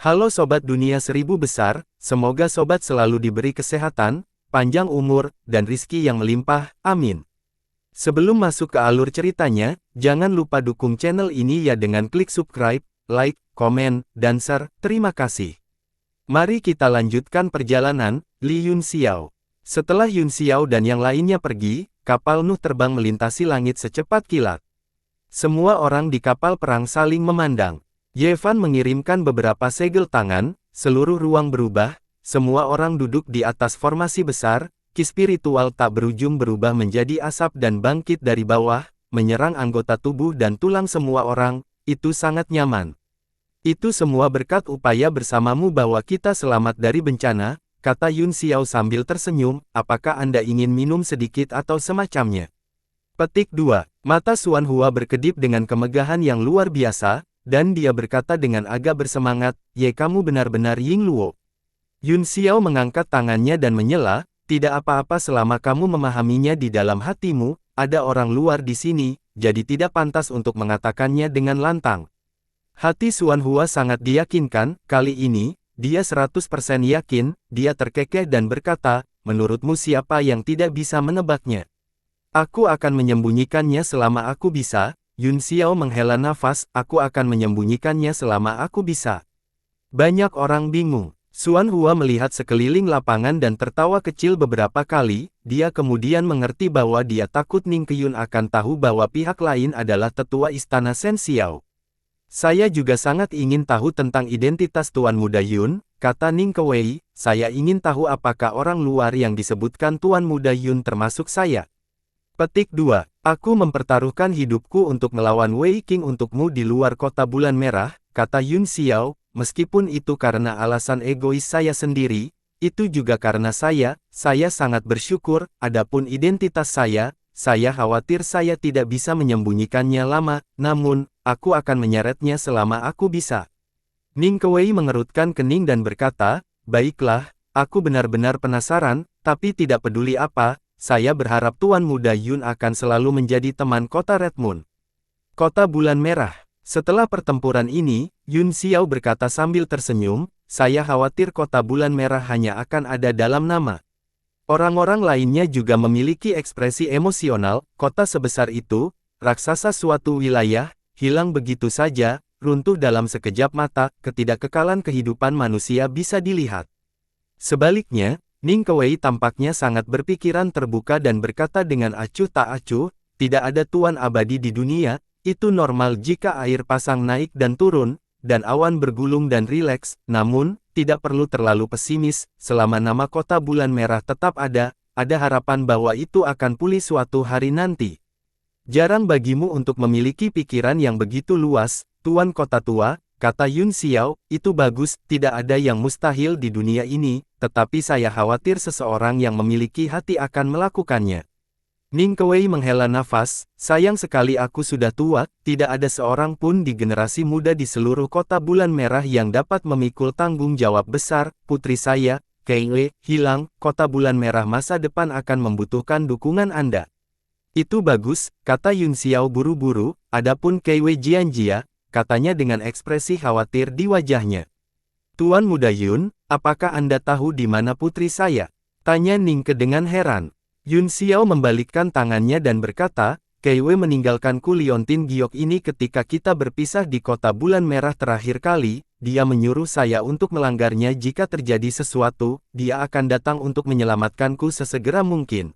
Halo Sobat Dunia Seribu Besar, semoga Sobat selalu diberi kesehatan, panjang umur, dan rizki yang melimpah, amin. Sebelum masuk ke alur ceritanya, jangan lupa dukung channel ini ya dengan klik subscribe, like, komen, dan share, terima kasih. Mari kita lanjutkan perjalanan, Li Yun Xiao. Setelah Yun Xiao dan yang lainnya pergi, kapal Nuh terbang melintasi langit secepat kilat. Semua orang di kapal perang saling memandang. Ye Fan mengirimkan beberapa segel tangan, seluruh ruang berubah, semua orang duduk di atas formasi besar, ki spiritual tak berujung berubah menjadi asap dan bangkit dari bawah, menyerang anggota tubuh dan tulang semua orang, itu sangat nyaman. Itu semua berkat upaya bersamamu bahwa kita selamat dari bencana, kata Yun Xiao sambil tersenyum, apakah Anda ingin minum sedikit atau semacamnya? Petik 2. Mata Xuan Hua berkedip dengan kemegahan yang luar biasa, dan dia berkata dengan agak bersemangat, "Ye, kamu benar-benar Ying Luo." Yun Xiao mengangkat tangannya dan menyela, "Tidak apa-apa selama kamu memahaminya di dalam hatimu, ada orang luar di sini, jadi tidak pantas untuk mengatakannya dengan lantang." Hati Xuan Hua sangat diyakinkan, kali ini, dia 100% yakin, dia terkekeh dan berkata, "Menurutmu siapa yang tidak bisa menebaknya? Aku akan menyembunyikannya selama aku bisa." Yun Xiao menghela nafas, "Aku akan menyembunyikannya selama aku bisa." Banyak orang bingung. Xuan Hua melihat sekeliling lapangan dan tertawa kecil beberapa kali, dia kemudian mengerti bahwa dia takut Ning Qiyun akan tahu bahwa pihak lain adalah tetua istana Shen Xiao. "Saya juga sangat ingin tahu tentang identitas Tuan Muda Yun," kata Ning Kewei, "saya ingin tahu apakah orang luar yang disebutkan Tuan Muda Yun termasuk saya." Petik 2. Aku mempertaruhkan hidupku untuk melawan Wei Qing untukmu di luar kota bulan merah, kata Yun Xiao, meskipun itu karena alasan egois saya sendiri, itu juga karena saya sangat bersyukur, adapun identitas saya khawatir saya tidak bisa menyembunyikannya lama, namun, aku akan menyeretnya selama aku bisa. Ning Kewei mengerutkan kening dan berkata, "Baiklah, aku benar-benar penasaran, tapi tidak peduli apa, saya berharap Tuan Muda Yun akan selalu menjadi teman kota Red Moon." Kota bulan merah. Setelah pertempuran ini, Yun Xiao berkata sambil tersenyum, "Saya khawatir kota bulan merah hanya akan ada dalam nama." Orang-orang lainnya juga memiliki ekspresi emosional, kota sebesar itu, raksasa suatu wilayah, hilang begitu saja, runtuh dalam sekejap mata, ketidakkekalan kehidupan manusia bisa dilihat. Sebaliknya, Ning Kewei tampaknya sangat berpikiran terbuka dan berkata dengan acuh tak acuh, "Tidak ada tuan abadi di dunia, itu normal jika air pasang naik dan turun, dan awan bergulung dan rileks, namun, tidak perlu terlalu pesimis, selama nama kota bulan merah tetap ada harapan bahwa itu akan pulih suatu hari nanti." Jarang bagimu untuk memiliki pikiran yang begitu luas, Tuan Kota Tua, kata Yun Xiao, "Itu bagus, tidak ada yang mustahil di dunia ini, tetapi saya khawatir seseorang yang memiliki hati akan melakukannya." Ning Kewei menghela nafas, "Sayang sekali aku sudah tua, tidak ada seorang pun di generasi muda di seluruh kota bulan merah yang dapat memikul tanggung jawab besar, putri saya, Kei, hilang, kota bulan merah masa depan akan membutuhkan dukungan Anda." "Itu bagus," kata Yun Xiao buru-buru, "adapun Kei Jianjia," katanya dengan ekspresi khawatir di wajahnya. "Tuan Muda Yun, apakah Anda tahu di mana putri saya?" tanya Ning Ke dengan heran. Yun Xiao membalikkan tangannya dan berkata, "Kei Wei meninggalkanku Liontin Giok ini ketika kita berpisah di kota bulan merah terakhir kali, dia menyuruh saya untuk melanggarnya jika terjadi sesuatu, dia akan datang untuk menyelamatkanku sesegera mungkin."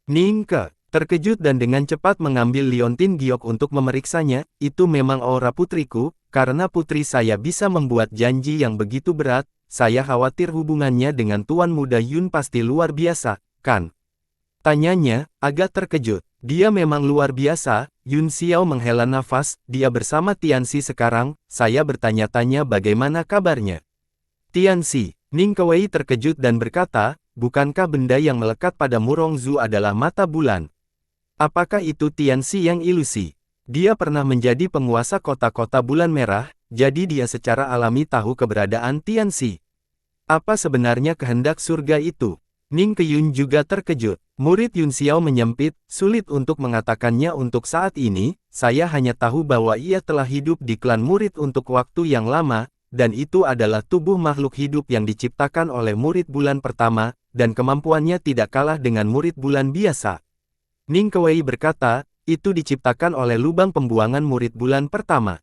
Ning Ke terkejut dan dengan cepat mengambil Liontin Giok untuk memeriksanya, "Itu memang aura putriku, karena putri saya bisa membuat janji yang begitu berat, saya khawatir hubungannya dengan Tuan Muda Yun pasti luar biasa, kan?" tanyanya, agak terkejut. "Dia memang luar biasa." Yun Xiao menghela nafas, "Dia bersama Tianxi sekarang, saya bertanya-tanya bagaimana kabarnya." "Tianxi?" Ning Kewei terkejut dan berkata, "Bukankah benda yang melekat pada Murongzu adalah mata bulan? Apakah itu Tianxi yang ilusi? Dia pernah menjadi penguasa kota-kota bulan merah, jadi dia secara alami tahu keberadaan Tianxi. Apa sebenarnya kehendak surga itu?" Ning Qiyun juga terkejut. Murid Yun Xiao menyempit, "Sulit untuk mengatakannya untuk saat ini, saya hanya tahu bahwa ia telah hidup di klan murid untuk waktu yang lama, dan itu adalah tubuh makhluk hidup yang diciptakan oleh murid bulan pertama, dan kemampuannya tidak kalah dengan murid bulan biasa. Ning Kuei berkata, itu diciptakan oleh lubang pembuangan murid bulan pertama.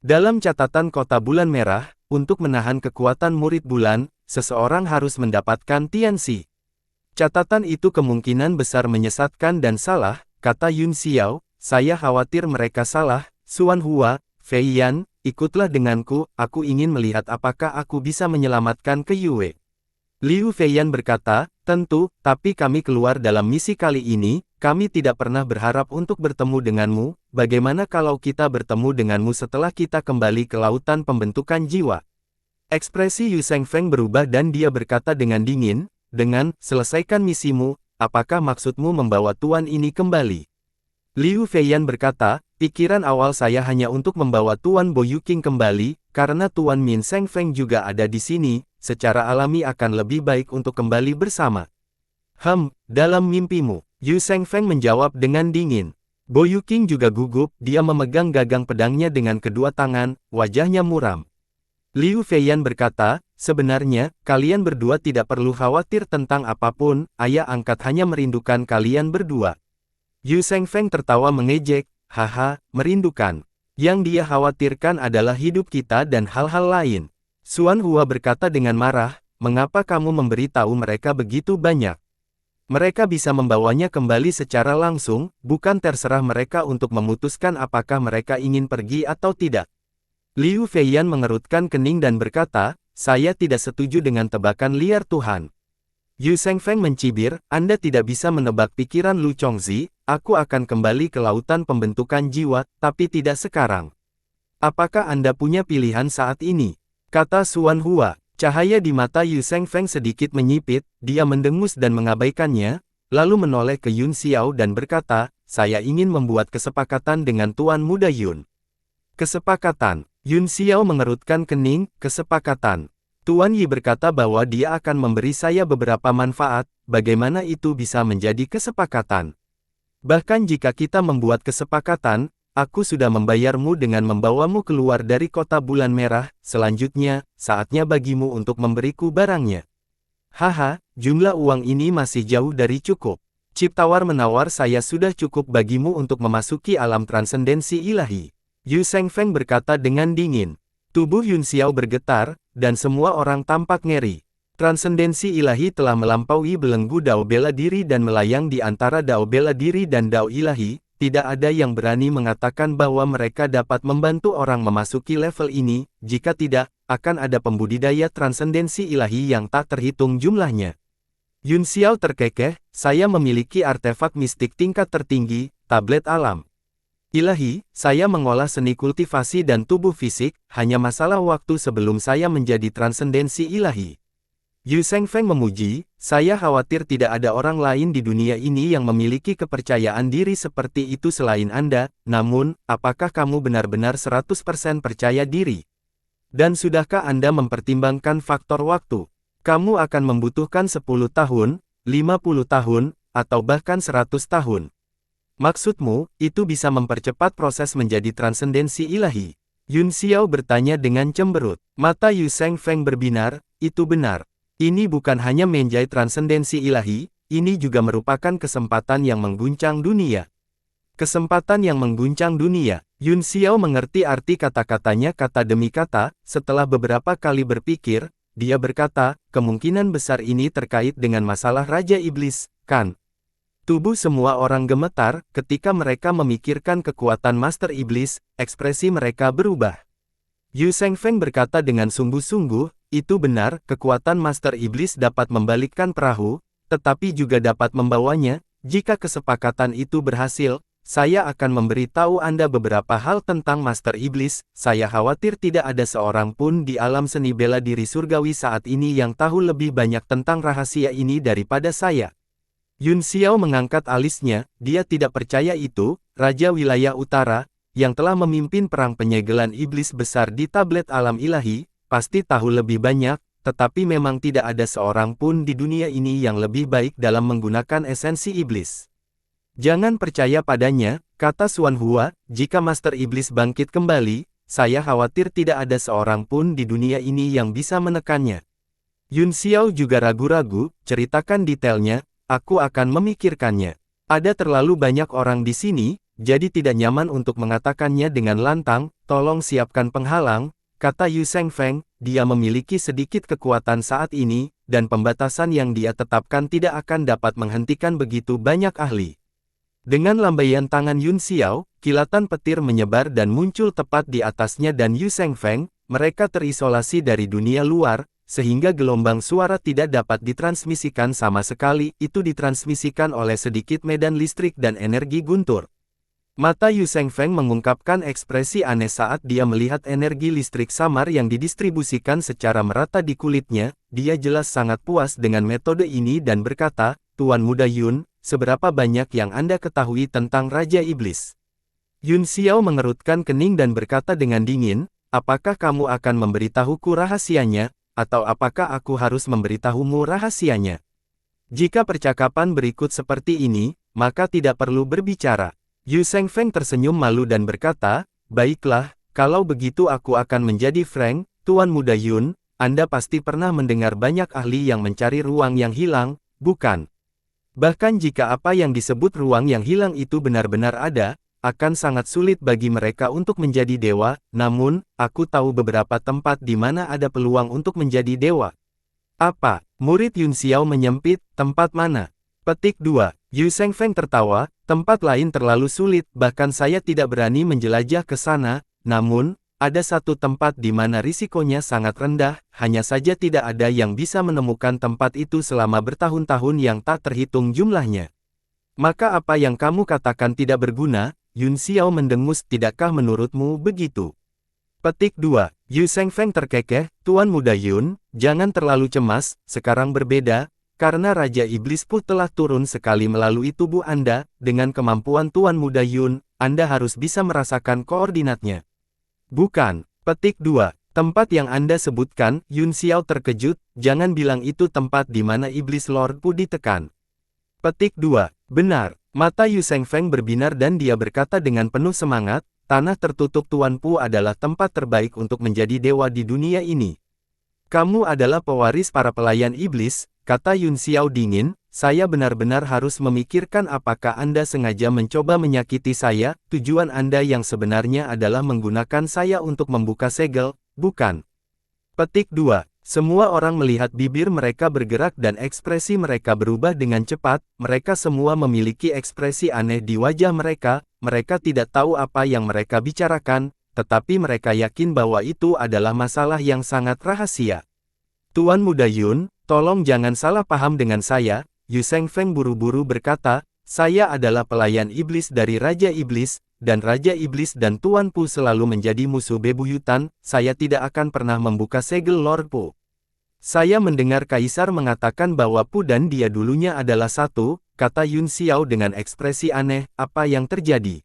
Dalam catatan kota bulan merah, untuk menahan kekuatan murid bulan, seseorang harus mendapatkan Tianxi. Catatan itu kemungkinan besar menyesatkan dan salah, kata Yun Xiao, saya khawatir mereka salah. Xuan Hua, Fei Yan, ikutlah denganku, aku ingin melihat apakah aku bisa menyelamatkan ke Yue. Liu Feiyan berkata, tentu, tapi kami keluar dalam misi kali ini, kami tidak pernah berharap untuk bertemu denganmu, bagaimana kalau kita bertemu denganmu setelah kita kembali ke lautan pembentukan jiwa? Ekspresi Yu Shengfeng berubah dan dia berkata dengan dingin, dengan, selesaikan misimu, apakah maksudmu membawa tuan ini kembali? Liu Feiyan berkata, pikiran awal saya hanya untuk membawa Tuan Bo Yuking kembali, karena Tuan Min Shengfeng juga ada di sini, secara alami akan lebih baik untuk kembali bersama. Dalam mimpimu, Yu Shengfeng menjawab dengan dingin. Bo Yuking juga gugup, dia memegang gagang pedangnya dengan kedua tangan, wajahnya muram. Liu Feiyan berkata, sebenarnya, kalian berdua tidak perlu khawatir tentang apapun, ayah angkat hanya merindukan kalian berdua. Yu Shengfeng tertawa mengejek, haha, merindukan. Yang dia khawatirkan adalah hidup kita dan hal-hal lain. Xuan Hua berkata dengan marah, mengapa kamu memberitahu mereka begitu banyak? Mereka bisa membawanya kembali secara langsung, bukan terserah mereka untuk memutuskan apakah mereka ingin pergi atau tidak. Liu Feiyan mengerutkan kening dan berkata, saya tidak setuju dengan tebakan liar Tuhan. Yu Shengfeng mencibir, Anda tidak bisa menebak pikiran Lu Chongzi, aku akan kembali ke lautan pembentukan jiwa, tapi tidak sekarang. Apakah Anda punya pilihan saat ini? Kata Xuan Hua. Cahaya di mata Yu Shengfeng sedikit menyipit, dia mendengus dan mengabaikannya, lalu menoleh ke Yun Xiao dan berkata, saya ingin membuat kesepakatan dengan Tuan Muda Yun. Kesepakatan. Yun Xiao mengerutkan kening, kesepakatan. Tuan Yi berkata bahwa dia akan memberi saya beberapa manfaat, bagaimana itu bisa menjadi kesepakatan? Bahkan jika kita membuat kesepakatan, aku sudah membayarmu dengan membawamu keluar dari kota bulan merah, selanjutnya, saatnya bagimu untuk memberiku barangnya. Haha, jumlah uang ini masih jauh dari cukup. Chip tawar-menawar saya sudah cukup bagimu untuk memasuki alam transendensi ilahi. Yu Shengfeng berkata dengan dingin. Tubuh Yun Xiao bergetar, dan semua orang tampak ngeri. Transendensi ilahi telah melampaui belenggu Dao bela diri dan melayang di antara Dao bela diri dan Dao ilahi, tidak ada yang berani mengatakan bahwa mereka dapat membantu orang memasuki level ini, jika tidak, akan ada pembudidaya transendensi ilahi yang tak terhitung jumlahnya. Yun Xiao terkekeh, saya memiliki artefak mistik tingkat tertinggi, tablet alam ilahi, saya mengolah seni kultivasi dan tubuh fisik, hanya masalah waktu sebelum saya menjadi transendensi ilahi. Yu Shengfeng memuji, saya khawatir tidak ada orang lain di dunia ini yang memiliki kepercayaan diri seperti itu selain Anda, namun, apakah kamu benar-benar 100% percaya diri? Dan sudahkah Anda mempertimbangkan faktor waktu? Kamu akan membutuhkan 10 tahun, 50 tahun, atau bahkan 100 tahun. Maksudmu, itu bisa mempercepat proses menjadi transendensi ilahi? Yun Xiao bertanya dengan cemberut. Mata Yu Shengfeng berbinar, itu benar. Ini bukan hanya menjadi transendensi ilahi, ini juga merupakan kesempatan yang mengguncang dunia. Kesempatan yang mengguncang dunia. Yun Xiao mengerti arti kata-katanya kata demi kata, setelah beberapa kali berpikir, dia berkata, kemungkinan besar ini terkait dengan masalah Raja Iblis, kan? Tubuh semua orang gemetar, ketika mereka memikirkan kekuatan Master Iblis, ekspresi mereka berubah. Yu Shengfeng berkata dengan sungguh-sungguh, itu benar, kekuatan Master Iblis dapat membalikkan perahu, tetapi juga dapat membawanya, jika kesepakatan itu berhasil, saya akan memberitahu Anda beberapa hal tentang Master Iblis, saya khawatir tidak ada seorang pun di alam seni bela diri surgawi saat ini yang tahu lebih banyak tentang rahasia ini daripada saya. Yun Xiao mengangkat alisnya, dia tidak percaya itu, Raja Wilayah Utara, yang telah memimpin perang penyegelan iblis besar di tablet alam ilahi, pasti tahu lebih banyak, tetapi memang tidak ada seorang pun di dunia ini yang lebih baik dalam menggunakan esensi iblis. Jangan percaya padanya, kata Xuan Hua, jika Master Iblis bangkit kembali, saya khawatir tidak ada seorang pun di dunia ini yang bisa menekannya. Yun Xiao juga ragu-ragu, ceritakan detailnya, aku akan memikirkannya. Ada terlalu banyak orang di sini, jadi tidak nyaman untuk mengatakannya dengan lantang, tolong siapkan penghalang, kata Yu Shengfeng, dia memiliki sedikit kekuatan saat ini, dan pembatasan yang dia tetapkan tidak akan dapat menghentikan begitu banyak ahli. Dengan lambaian tangan Yun Xiao, kilatan petir menyebar dan muncul tepat di atasnya dan Yu Shengfeng, mereka terisolasi dari dunia luar, sehingga gelombang suara tidak dapat ditransmisikan sama sekali, itu ditransmisikan oleh sedikit medan listrik dan energi guntur. Mata Yu Shengfeng mengungkapkan ekspresi aneh saat dia melihat energi listrik samar yang didistribusikan secara merata di kulitnya, dia jelas sangat puas dengan metode ini dan berkata, Tuan Muda Yun, seberapa banyak yang Anda ketahui tentang Raja Iblis? Yun Xiao mengerutkan kening dan berkata dengan dingin, apakah kamu akan memberitahuku rahasianya, atau apakah aku harus memberitahumu rahasianya? Jika percakapan berikut seperti ini, maka tidak perlu berbicara. Yu Shengfeng tersenyum malu dan berkata, baiklah, kalau begitu aku akan menjadi frank, Tuan Muda Yun, Anda pasti pernah mendengar banyak ahli yang mencari ruang yang hilang, bukan? Bahkan jika apa yang disebut ruang yang hilang itu benar-benar ada, akan sangat sulit bagi mereka untuk menjadi dewa, namun, aku tahu beberapa tempat di mana ada peluang untuk menjadi dewa. Apa? Murid Yun Xiao menyempit, tempat mana? Petik 2. Yu Shengfeng tertawa, tempat lain terlalu sulit, bahkan saya tidak berani menjelajah ke sana, namun, ada satu tempat di mana risikonya sangat rendah, hanya saja tidak ada yang bisa menemukan tempat itu selama bertahun-tahun yang tak terhitung jumlahnya. Maka apa yang kamu katakan tidak berguna? Yun Xiao mendengus, tidakkah menurutmu begitu? Petik 2. Yu Shengfeng terkekeh, Tuan Muda Yun, jangan terlalu cemas, sekarang berbeda, karena Raja Iblis Pu telah turun sekali melalui tubuh Anda, dengan kemampuan Tuan Muda Yun, Anda harus bisa merasakan koordinatnya. Bukan. Petik 2. Tempat yang Anda sebutkan, Yun Xiao terkejut, jangan bilang itu tempat di mana Iblis Lord Pu ditekan. Petik 2. Benar. Mata Yu Shengfeng berbinar dan dia berkata dengan penuh semangat, tanah tertutup Tuan Pu adalah tempat terbaik untuk menjadi dewa di dunia ini. Kamu adalah pewaris para pelayan iblis, kata Yun Xiao dingin, saya benar-benar harus memikirkan apakah Anda sengaja mencoba menyakiti saya, tujuan Anda yang sebenarnya adalah menggunakan saya untuk membuka segel, bukan? Petik 2. Semua orang melihat bibir mereka bergerak dan ekspresi mereka berubah dengan cepat, mereka semua memiliki ekspresi aneh di wajah mereka tidak tahu apa yang mereka bicarakan, tetapi mereka yakin bahwa itu adalah masalah yang sangat rahasia. Tuan Muda Yun, tolong jangan salah paham dengan saya, Yu Shengfeng buru-buru berkata, saya adalah pelayan iblis dari Raja Iblis, dan Raja Iblis dan Tuan Pu selalu menjadi musuh bebuyutan, saya tidak akan pernah membuka segel Lord Pu. Saya mendengar Kaisar mengatakan bahwa Pu dan dia dulunya adalah satu, kata Yun Xiao dengan ekspresi aneh, apa yang terjadi?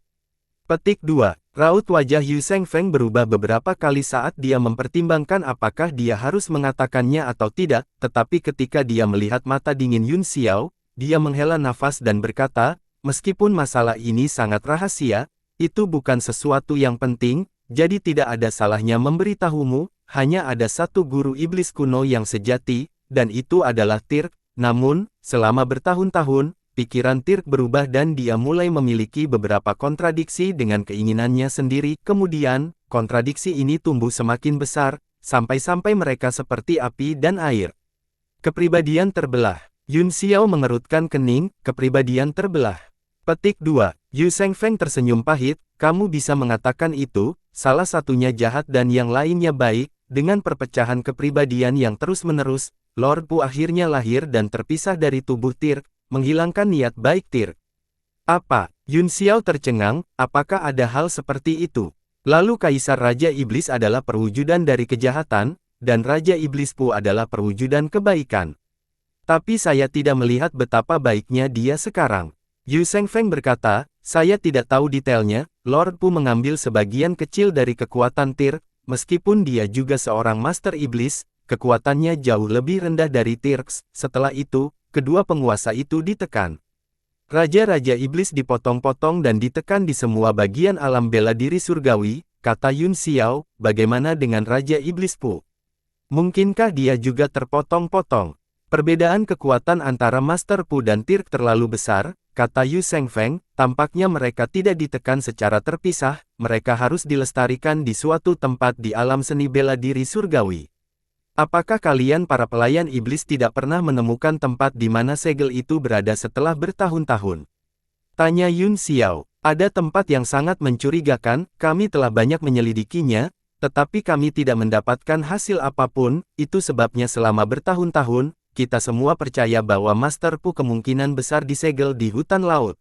Petik 2. Raut wajah Yu Shengfeng berubah beberapa kali saat dia mempertimbangkan apakah dia harus mengatakannya atau tidak, tetapi ketika dia melihat mata dingin Yun Xiao, dia menghela nafas dan berkata, meskipun masalah ini sangat rahasia, itu bukan sesuatu yang penting, jadi tidak ada salahnya memberitahumu, hanya ada satu guru iblis kuno yang sejati, dan itu adalah Tirk, namun, selama bertahun-tahun, pikiran Tirk berubah dan dia mulai memiliki beberapa kontradiksi dengan keinginannya sendiri, kemudian, kontradiksi ini tumbuh semakin besar, sampai-sampai mereka seperti api dan air. Kepribadian terbelah. Yun Xiao mengerutkan kening, kepribadian terbelah. Petik 2. Yu Shengfeng tersenyum pahit, kamu bisa mengatakan itu, salah satunya jahat dan yang lainnya baik, dengan perpecahan kepribadian yang terus-menerus, Lord Pu akhirnya lahir dan terpisah dari tubuh Tirk, menghilangkan niat baik Tirk. Apa? Yun Xiao tercengang, apakah ada hal seperti itu? Lalu Kaisar Raja Iblis adalah perwujudan dari kejahatan, dan Raja Iblis Pu adalah perwujudan kebaikan. Tapi saya tidak melihat betapa baiknya dia sekarang. Yu Shengfeng berkata, saya tidak tahu detailnya, Lord Pu mengambil sebagian kecil dari kekuatan Tirk, meskipun dia juga seorang Master Iblis, kekuatannya jauh lebih rendah dari Tirk. Setelah itu, kedua penguasa itu ditekan. Raja-raja iblis dipotong-potong dan ditekan di semua bagian alam bela diri surgawi, kata Yun Xiao, bagaimana dengan Raja Iblis Pu? Mungkinkah dia juga terpotong-potong? Perbedaan kekuatan antara Master Pu dan Tirk terlalu besar, kata Yu Shengfeng, tampaknya mereka tidak ditekan secara terpisah, mereka harus dilestarikan di suatu tempat di alam seni bela diri surgawi. Apakah kalian para pelayan iblis tidak pernah menemukan tempat di mana segel itu berada setelah bertahun-tahun? Tanya Yun Xiao. Ada tempat yang sangat mencurigakan, kami telah banyak menyelidikinya, tetapi kami tidak mendapatkan hasil apapun, itu sebabnya selama bertahun-tahun, kita semua percaya bahwa Master Pu kemungkinan besar disegel di hutan laut.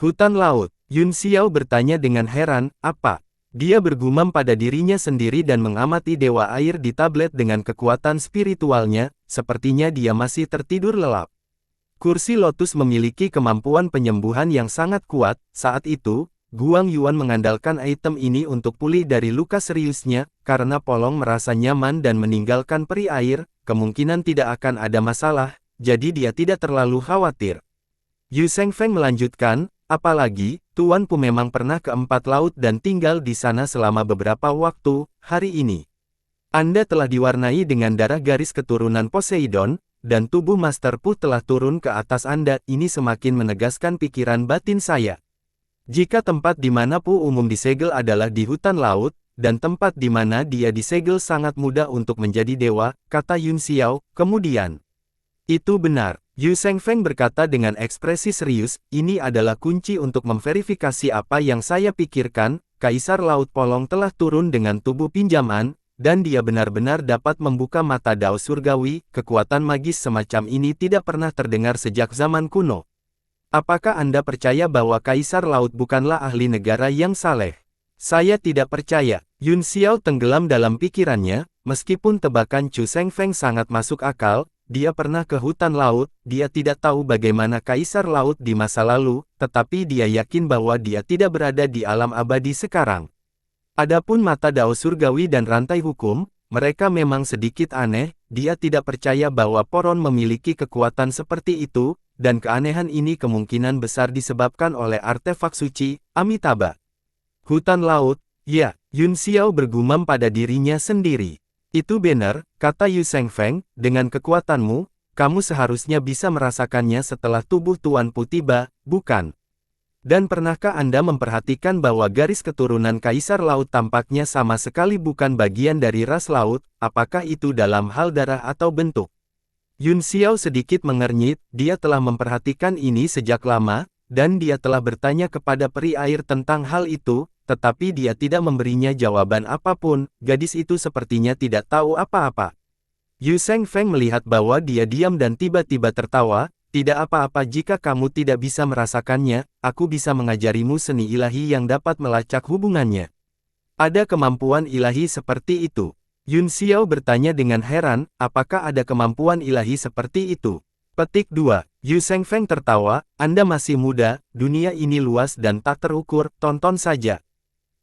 Hutan laut? Yun Xiao bertanya dengan heran, apa? Dia bergumam pada dirinya sendiri dan mengamati dewa air di tablet dengan kekuatan spiritualnya, sepertinya dia masih tertidur lelap. Kursi Lotus memiliki kemampuan penyembuhan yang sangat kuat, saat itu, Guang Yuan mengandalkan item ini untuk pulih dari luka seriusnya, karena Polong merasa nyaman dan meninggalkan peri air, kemungkinan tidak akan ada masalah, jadi dia tidak terlalu khawatir. Yu Shengfeng melanjutkan, apalagi, Tuan Pu memang pernah ke empat laut dan tinggal di sana selama beberapa waktu, hari ini. Anda telah diwarnai dengan darah garis keturunan Poseidon, dan tubuh Master Pu telah turun ke atas Anda, ini semakin menegaskan pikiran batin saya. Jika tempat di mana Pu umum disegel adalah di hutan laut, dan tempat di mana dia disegel sangat mudah untuk menjadi dewa, kata Yun Xiao, kemudian. Itu benar. Yu Shengfeng berkata dengan ekspresi serius, ini adalah kunci untuk memverifikasi apa yang saya pikirkan, Kaisar Laut Polong telah turun dengan tubuh pinjaman, dan dia benar-benar dapat membuka mata Dao Surgawi, kekuatan magis semacam ini tidak pernah terdengar sejak zaman kuno. Apakah Anda percaya bahwa Kaisar Laut bukanlah ahli negara yang saleh? Saya tidak percaya. Yun Xiao tenggelam dalam pikirannya, meskipun tebakan Chu Shengfeng sangat masuk akal, dia pernah ke hutan laut, dia tidak tahu bagaimana Kaisar Laut di masa lalu, tetapi dia yakin bahwa dia tidak berada di alam abadi sekarang. Adapun mata Dao Surgawi dan rantai hukum, mereka memang sedikit aneh, dia tidak percaya bahwa Poron memiliki kekuatan seperti itu, dan keanehan ini kemungkinan besar disebabkan oleh artefak suci, Amitabha. Hutan laut, ya, Yun Xiao bergumam pada dirinya sendiri. Itu benar, kata Yu Shengfeng, dengan kekuatanmu, kamu seharusnya bisa merasakannya setelah tubuh Tuan Pu tiba, bukan? Dan pernahkah Anda memperhatikan bahwa garis keturunan Kaisar Laut tampaknya sama sekali bukan bagian dari ras laut, apakah itu dalam hal darah atau bentuk? Yun Xiao sedikit mengernyit, dia telah memperhatikan ini sejak lama, dan dia telah bertanya kepada peri air tentang hal itu, tetapi dia tidak memberinya jawaban apapun, gadis itu sepertinya tidak tahu apa-apa. Yu Shengfeng melihat bahwa dia diam dan tiba-tiba tertawa, tidak apa-apa jika kamu tidak bisa merasakannya, aku bisa mengajarimu seni ilahi yang dapat melacak hubungannya. Ada kemampuan ilahi seperti itu? Yun Xiao bertanya dengan heran, apakah ada kemampuan ilahi seperti itu? Petik 2. Yu Shengfeng tertawa, Anda masih muda, dunia ini luas dan tak terukur, tonton saja.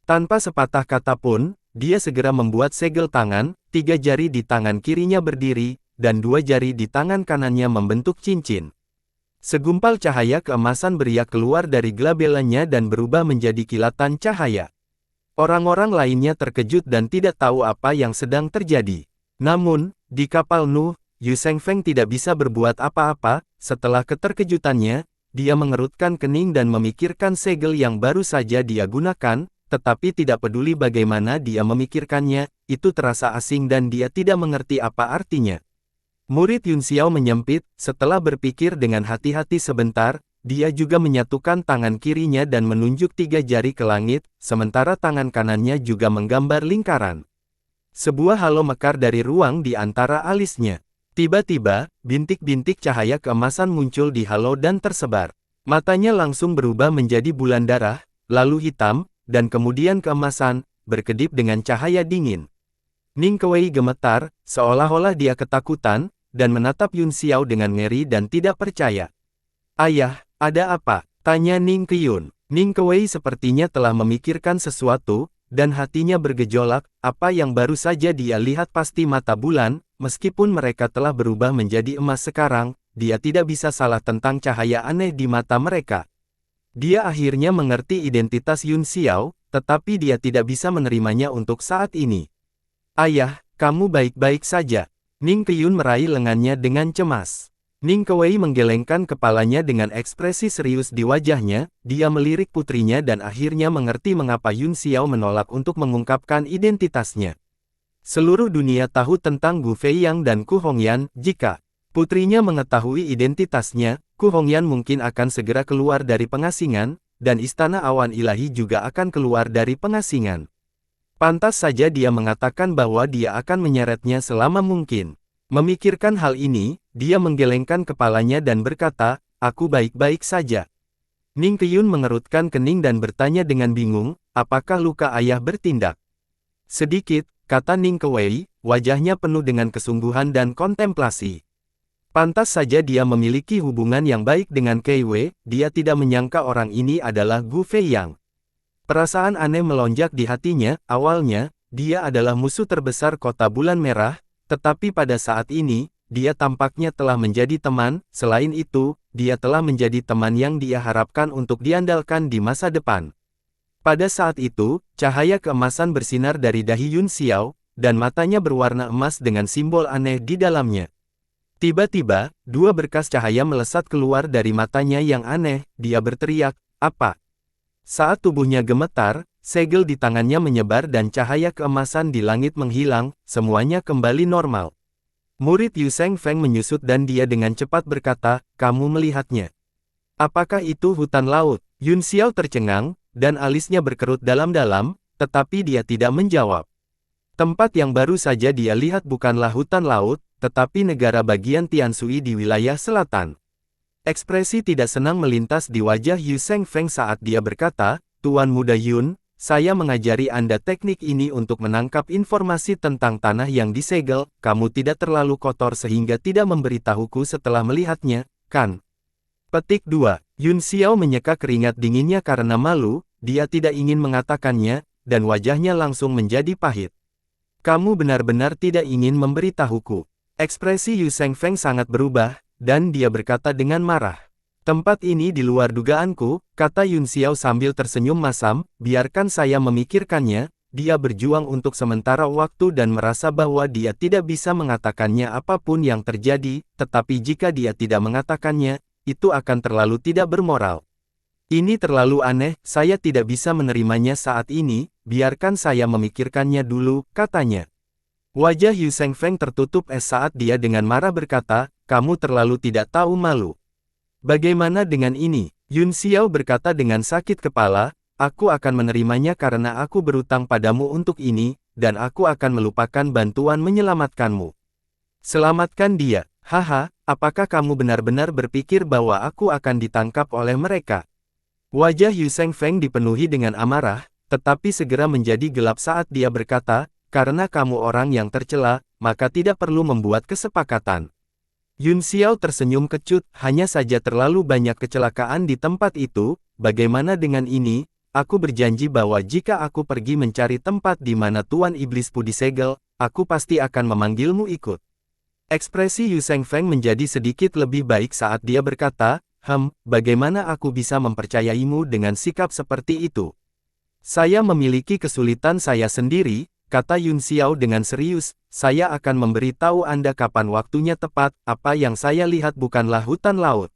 Tanpa sepatah kata pun, dia segera membuat segel tangan, 3 jari di tangan kirinya berdiri, dan 2 jari di tangan kanannya membentuk cincin. Segumpal cahaya keemasan beriak keluar dari glabelanya dan berubah menjadi kilatan cahaya. Orang-orang lainnya terkejut dan tidak tahu apa yang sedang terjadi. Namun, di kapal Nuh, Yu Shengfeng tidak bisa berbuat apa-apa, setelah keterkejutannya, dia mengerutkan kening dan memikirkan segel yang baru saja dia gunakan, tetapi tidak peduli bagaimana dia memikirkannya, itu terasa asing dan dia tidak mengerti apa artinya. Murid Yun Xiao menyempit, setelah berpikir dengan hati-hati sebentar, dia juga menyatukan tangan kirinya dan menunjuk 3 jari ke langit, sementara tangan kanannya juga menggambar lingkaran. Sebuah halo mekar dari ruang di antara alisnya. Tiba-tiba, bintik-bintik cahaya keemasan muncul di halo dan tersebar. Matanya langsung berubah menjadi bulan darah, lalu hitam, dan kemudian keemasan, berkedip dengan cahaya dingin. Ning Kuei gemetar, seolah-olah dia ketakutan, dan menatap Yun Xiao dengan ngeri dan tidak percaya. Ayah, ada apa? Tanya Ning Qiyun. Ning Kuei sepertinya telah memikirkan sesuatu, dan hatinya bergejolak, apa yang baru saja dia lihat pasti mata bulan, meskipun mereka telah berubah menjadi emas sekarang, dia tidak bisa salah tentang cahaya aneh di mata mereka. Dia akhirnya mengerti identitas Yun Xiao, tetapi dia tidak bisa menerimanya untuk saat ini. Ayah, kamu baik-baik saja. Ning Qiyun meraih lengannya dengan cemas. Ning Kewei menggelengkan kepalanya dengan ekspresi serius di wajahnya, dia melirik putrinya dan akhirnya mengerti mengapa Yun Xiao menolak untuk mengungkapkan identitasnya. Seluruh dunia tahu tentang Gu Feiyang dan Ku Hongyan, jika putrinya mengetahui identitasnya, Ku Hongyan mungkin akan segera keluar dari pengasingan, dan Istana Awan Ilahi juga akan keluar dari pengasingan. Pantas saja dia mengatakan bahwa dia akan menyeretnya selama mungkin. Memikirkan hal ini, dia menggelengkan kepalanya dan berkata, aku baik-baik saja. Ning Qiyun mengerutkan kening dan bertanya dengan bingung, apakah luka ayah bertindak? Sedikit, kata Ning Kewei, wajahnya penuh dengan kesungguhan dan kontemplasi. Pantas saja dia memiliki hubungan yang baik dengan Kei Wei, dia tidak menyangka orang ini adalah Gu Feiyang. Perasaan aneh melonjak di hatinya, awalnya, dia adalah musuh terbesar kota Bulan Merah, tetapi pada saat ini, dia tampaknya telah menjadi teman, selain itu, dia telah menjadi teman yang dia harapkan untuk diandalkan di masa depan. Pada saat itu, cahaya keemasan bersinar dari dahi Yun Xiao, dan matanya berwarna emas dengan simbol aneh di dalamnya. Tiba-tiba, dua berkas cahaya melesat keluar dari matanya yang aneh, dia berteriak, apa? Saat tubuhnya gemetar, segel di tangannya menyebar dan cahaya keemasan di langit menghilang, semuanya kembali normal. Murid Yu Seng Feng menyusut dan dia dengan cepat berkata, kamu melihatnya. Apakah itu hutan laut? Yun Xiao tercengang, dan alisnya berkerut dalam-dalam, tetapi dia tidak menjawab. Tempat yang baru saja dia lihat bukanlah hutan laut, tetapi negara bagian Tianshui di wilayah selatan. Ekspresi tidak senang melintas di wajah Yu Seng Feng saat dia berkata, Tuan Muda Yun, saya mengajari Anda teknik ini untuk menangkap informasi tentang tanah yang disegel, kamu tidak terlalu kotor sehingga tidak memberitahuku setelah melihatnya, kan? Petik 2. Yun Xiao menyeka keringat dinginnya karena malu, dia tidak ingin mengatakannya, dan wajahnya langsung menjadi pahit. Kamu benar-benar tidak ingin memberitahuku. Ekspresi Yu Seng Feng sangat berubah, dan dia berkata dengan marah. Tempat ini di luar dugaanku, kata Yun Xiao sambil tersenyum masam, biarkan saya memikirkannya, dia berjuang untuk sementara waktu dan merasa bahwa dia tidak bisa mengatakannya apapun yang terjadi, tetapi jika dia tidak mengatakannya, itu akan terlalu tidak bermoral. Ini terlalu aneh, saya tidak bisa menerimanya saat ini, biarkan saya memikirkannya dulu, katanya. Wajah Yu Seng Feng tertutup es saat dia dengan marah berkata, kamu terlalu tidak tahu malu. Bagaimana dengan ini? Yun Xiao berkata dengan sakit kepala, aku akan menerimanya karena aku berutang padamu untuk ini, dan aku akan melupakan bantuan menyelamatkanmu. Selamatkan dia, haha, apakah kamu benar-benar berpikir bahwa aku akan ditangkap oleh mereka? Wajah Yu Seng Feng dipenuhi dengan amarah, tetapi segera menjadi gelap saat dia berkata, karena kamu orang yang tercela, maka tidak perlu membuat kesepakatan. Yun Xiao tersenyum kecut, hanya saja terlalu banyak kecelakaan di tempat itu, bagaimana dengan ini, aku berjanji bahwa jika aku pergi mencari tempat di mana Tuan Iblisku disegel, aku pasti akan memanggilmu ikut. Ekspresi Yu Seng Feng menjadi sedikit lebih baik saat dia berkata, bagaimana aku bisa mempercayaimu dengan sikap seperti itu? Saya memiliki kesulitan saya sendiri, kata Yun Xiao dengan serius, saya akan memberitahu Anda kapan waktunya tepat, apa yang saya lihat bukanlah hutan laut.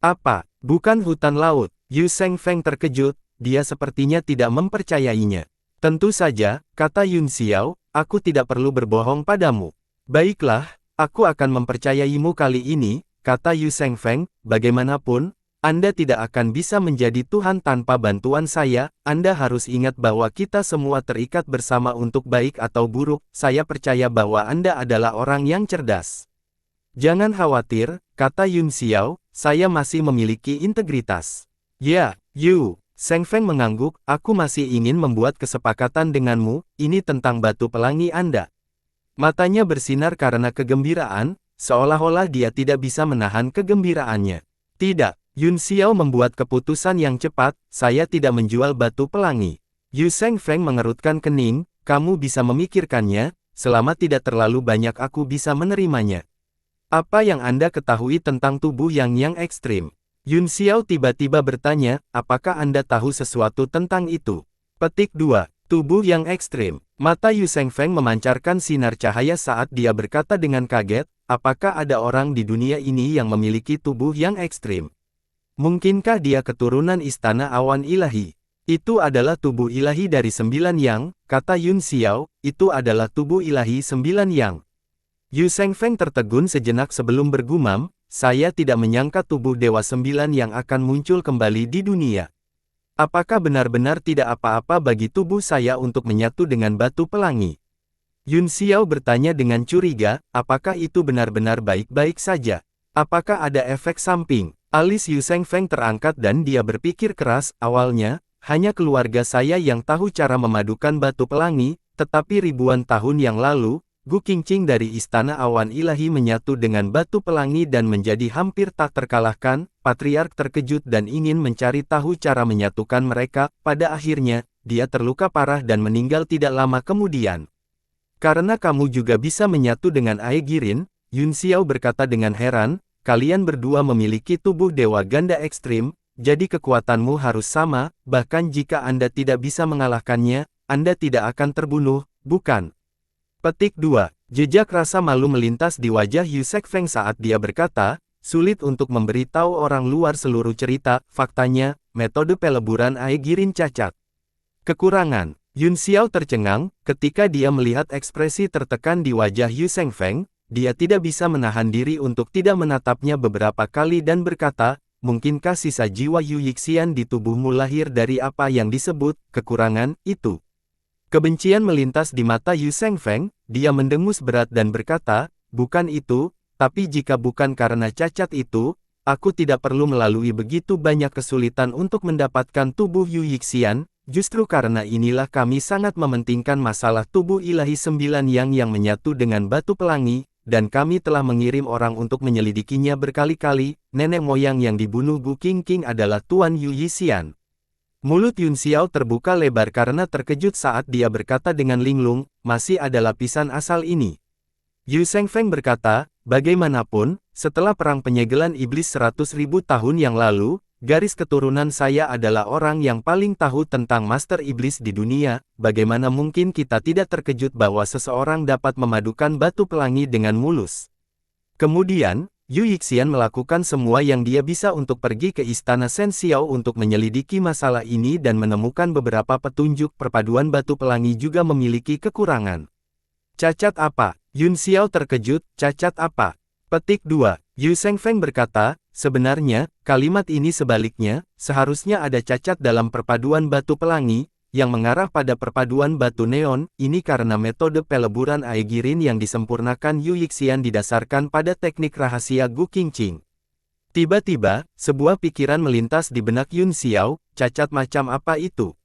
Apa, bukan hutan laut? Yu Seng Feng terkejut, dia sepertinya tidak mempercayainya. Tentu saja, kata Yun Xiao, aku tidak perlu berbohong padamu. Baiklah, aku akan mempercayaimu kali ini, kata Yu Seng Feng, bagaimanapun, Anda tidak akan bisa menjadi Tuhan tanpa bantuan saya, Anda harus ingat bahwa kita semua terikat bersama untuk baik atau buruk, saya percaya bahwa Anda adalah orang yang cerdas. Jangan khawatir, kata Yun Xiao, saya masih memiliki integritas. Ya, Yu Seng Feng mengangguk, aku masih ingin membuat kesepakatan denganmu, ini tentang batu pelangi Anda. Matanya bersinar karena kegembiraan, seolah-olah dia tidak bisa menahan kegembiraannya. Tidak. Yun Xiao membuat keputusan yang cepat, saya tidak menjual batu pelangi. Yu Seng Feng mengerutkan kening, kamu bisa memikirkannya, selama tidak terlalu banyak aku bisa menerimanya. Apa yang Anda ketahui tentang tubuh yang ekstrim? Yun Xiao tiba-tiba bertanya, apakah Anda tahu sesuatu tentang itu? Petik 2. Tubuh yang ekstrim. Mata Yu Shengfeng memancarkan sinar cahaya saat dia berkata dengan kaget, apakah ada orang di dunia ini yang memiliki tubuh yang ekstrim? Mungkinkah dia keturunan istana awan ilahi? Itu adalah tubuh ilahi dari 9 yang, kata Yun Xiao, itu adalah tubuh ilahi 9 yang. Yu Shengfeng tertegun sejenak sebelum bergumam, saya tidak menyangka tubuh Dewa 9 yang akan muncul kembali di dunia. Apakah benar-benar tidak apa-apa bagi tubuh saya untuk menyatu dengan batu pelangi? Yun Xiao bertanya dengan curiga, apakah itu benar-benar baik-baik saja? Apakah ada efek samping? Alis Yu Shengfeng terangkat dan dia berpikir keras, awalnya, hanya keluarga saya yang tahu cara memadukan batu pelangi, tetapi ribuan tahun yang lalu, Gu Qingqing dari Istana Awan Ilahi menyatu dengan batu pelangi dan menjadi hampir tak terkalahkan. Patriark terkejut dan ingin mencari tahu cara menyatukan mereka. Pada akhirnya, dia terluka parah dan meninggal tidak lama kemudian. Karena kamu juga bisa menyatu dengan Aegirin, Yun Xiao berkata dengan heran, kalian berdua memiliki tubuh dewa ganda ekstrim, jadi kekuatanmu harus sama, bahkan jika Anda tidak bisa mengalahkannya, Anda tidak akan terbunuh, bukan? Petik 2. Jejak rasa malu melintas di wajah Yu Shengfeng saat dia berkata, sulit untuk memberitahu orang luar seluruh cerita, faktanya, metode peleburan Aegirin cacat. Kekurangan. Yun Xiao tercengang, ketika dia melihat ekspresi tertekan di wajah Yu Shengfeng, dia tidak bisa menahan diri untuk tidak menatapnya beberapa kali dan berkata, mungkinkah sisa jiwa Yu Yixian di tubuhmu lahir dari apa yang disebut kekurangan itu? Kebencian melintas di mata Yu Shengfeng, dia mendengus berat dan berkata, bukan itu, tapi jika bukan karena cacat itu, aku tidak perlu melalui begitu banyak kesulitan untuk mendapatkan tubuh Yu Yixian, justru karena inilah kami sangat mementingkan masalah tubuh ilahi 9 yang menyatu dengan batu pelangi, dan kami telah mengirim orang untuk menyelidikinya berkali-kali. Nenek moyang yang dibunuh Gu Qingqing adalah Tuan Yu Yixian. Mulut Yun Xiao terbuka lebar karena terkejut saat dia berkata dengan linglung, masih ada lapisan asal ini. Yu Shengfeng berkata, bagaimanapun, setelah perang penyegelan iblis 100.000 tahun yang lalu, garis keturunan saya adalah orang yang paling tahu tentang Master Iblis di dunia, bagaimana mungkin kita tidak terkejut bahwa seseorang dapat memadukan batu pelangi dengan mulus. Kemudian, Yu Yixian melakukan semua yang dia bisa untuk pergi ke Istana Shen Xiao untuk menyelidiki masalah ini dan menemukan beberapa petunjuk perpaduan batu pelangi juga memiliki kekurangan. Cacat apa? Yun Xiao terkejut, cacat apa? Petik 2. Yu Shengfeng berkata, sebenarnya, kalimat ini sebaliknya, seharusnya ada cacat dalam perpaduan batu pelangi, yang mengarah pada perpaduan batu neon, ini karena metode peleburan Aegirin yang disempurnakan Yu Yixian didasarkan pada teknik rahasia Gu Qingqing. Tiba-tiba, sebuah pikiran melintas di benak Yun Xiao, cacat macam apa itu?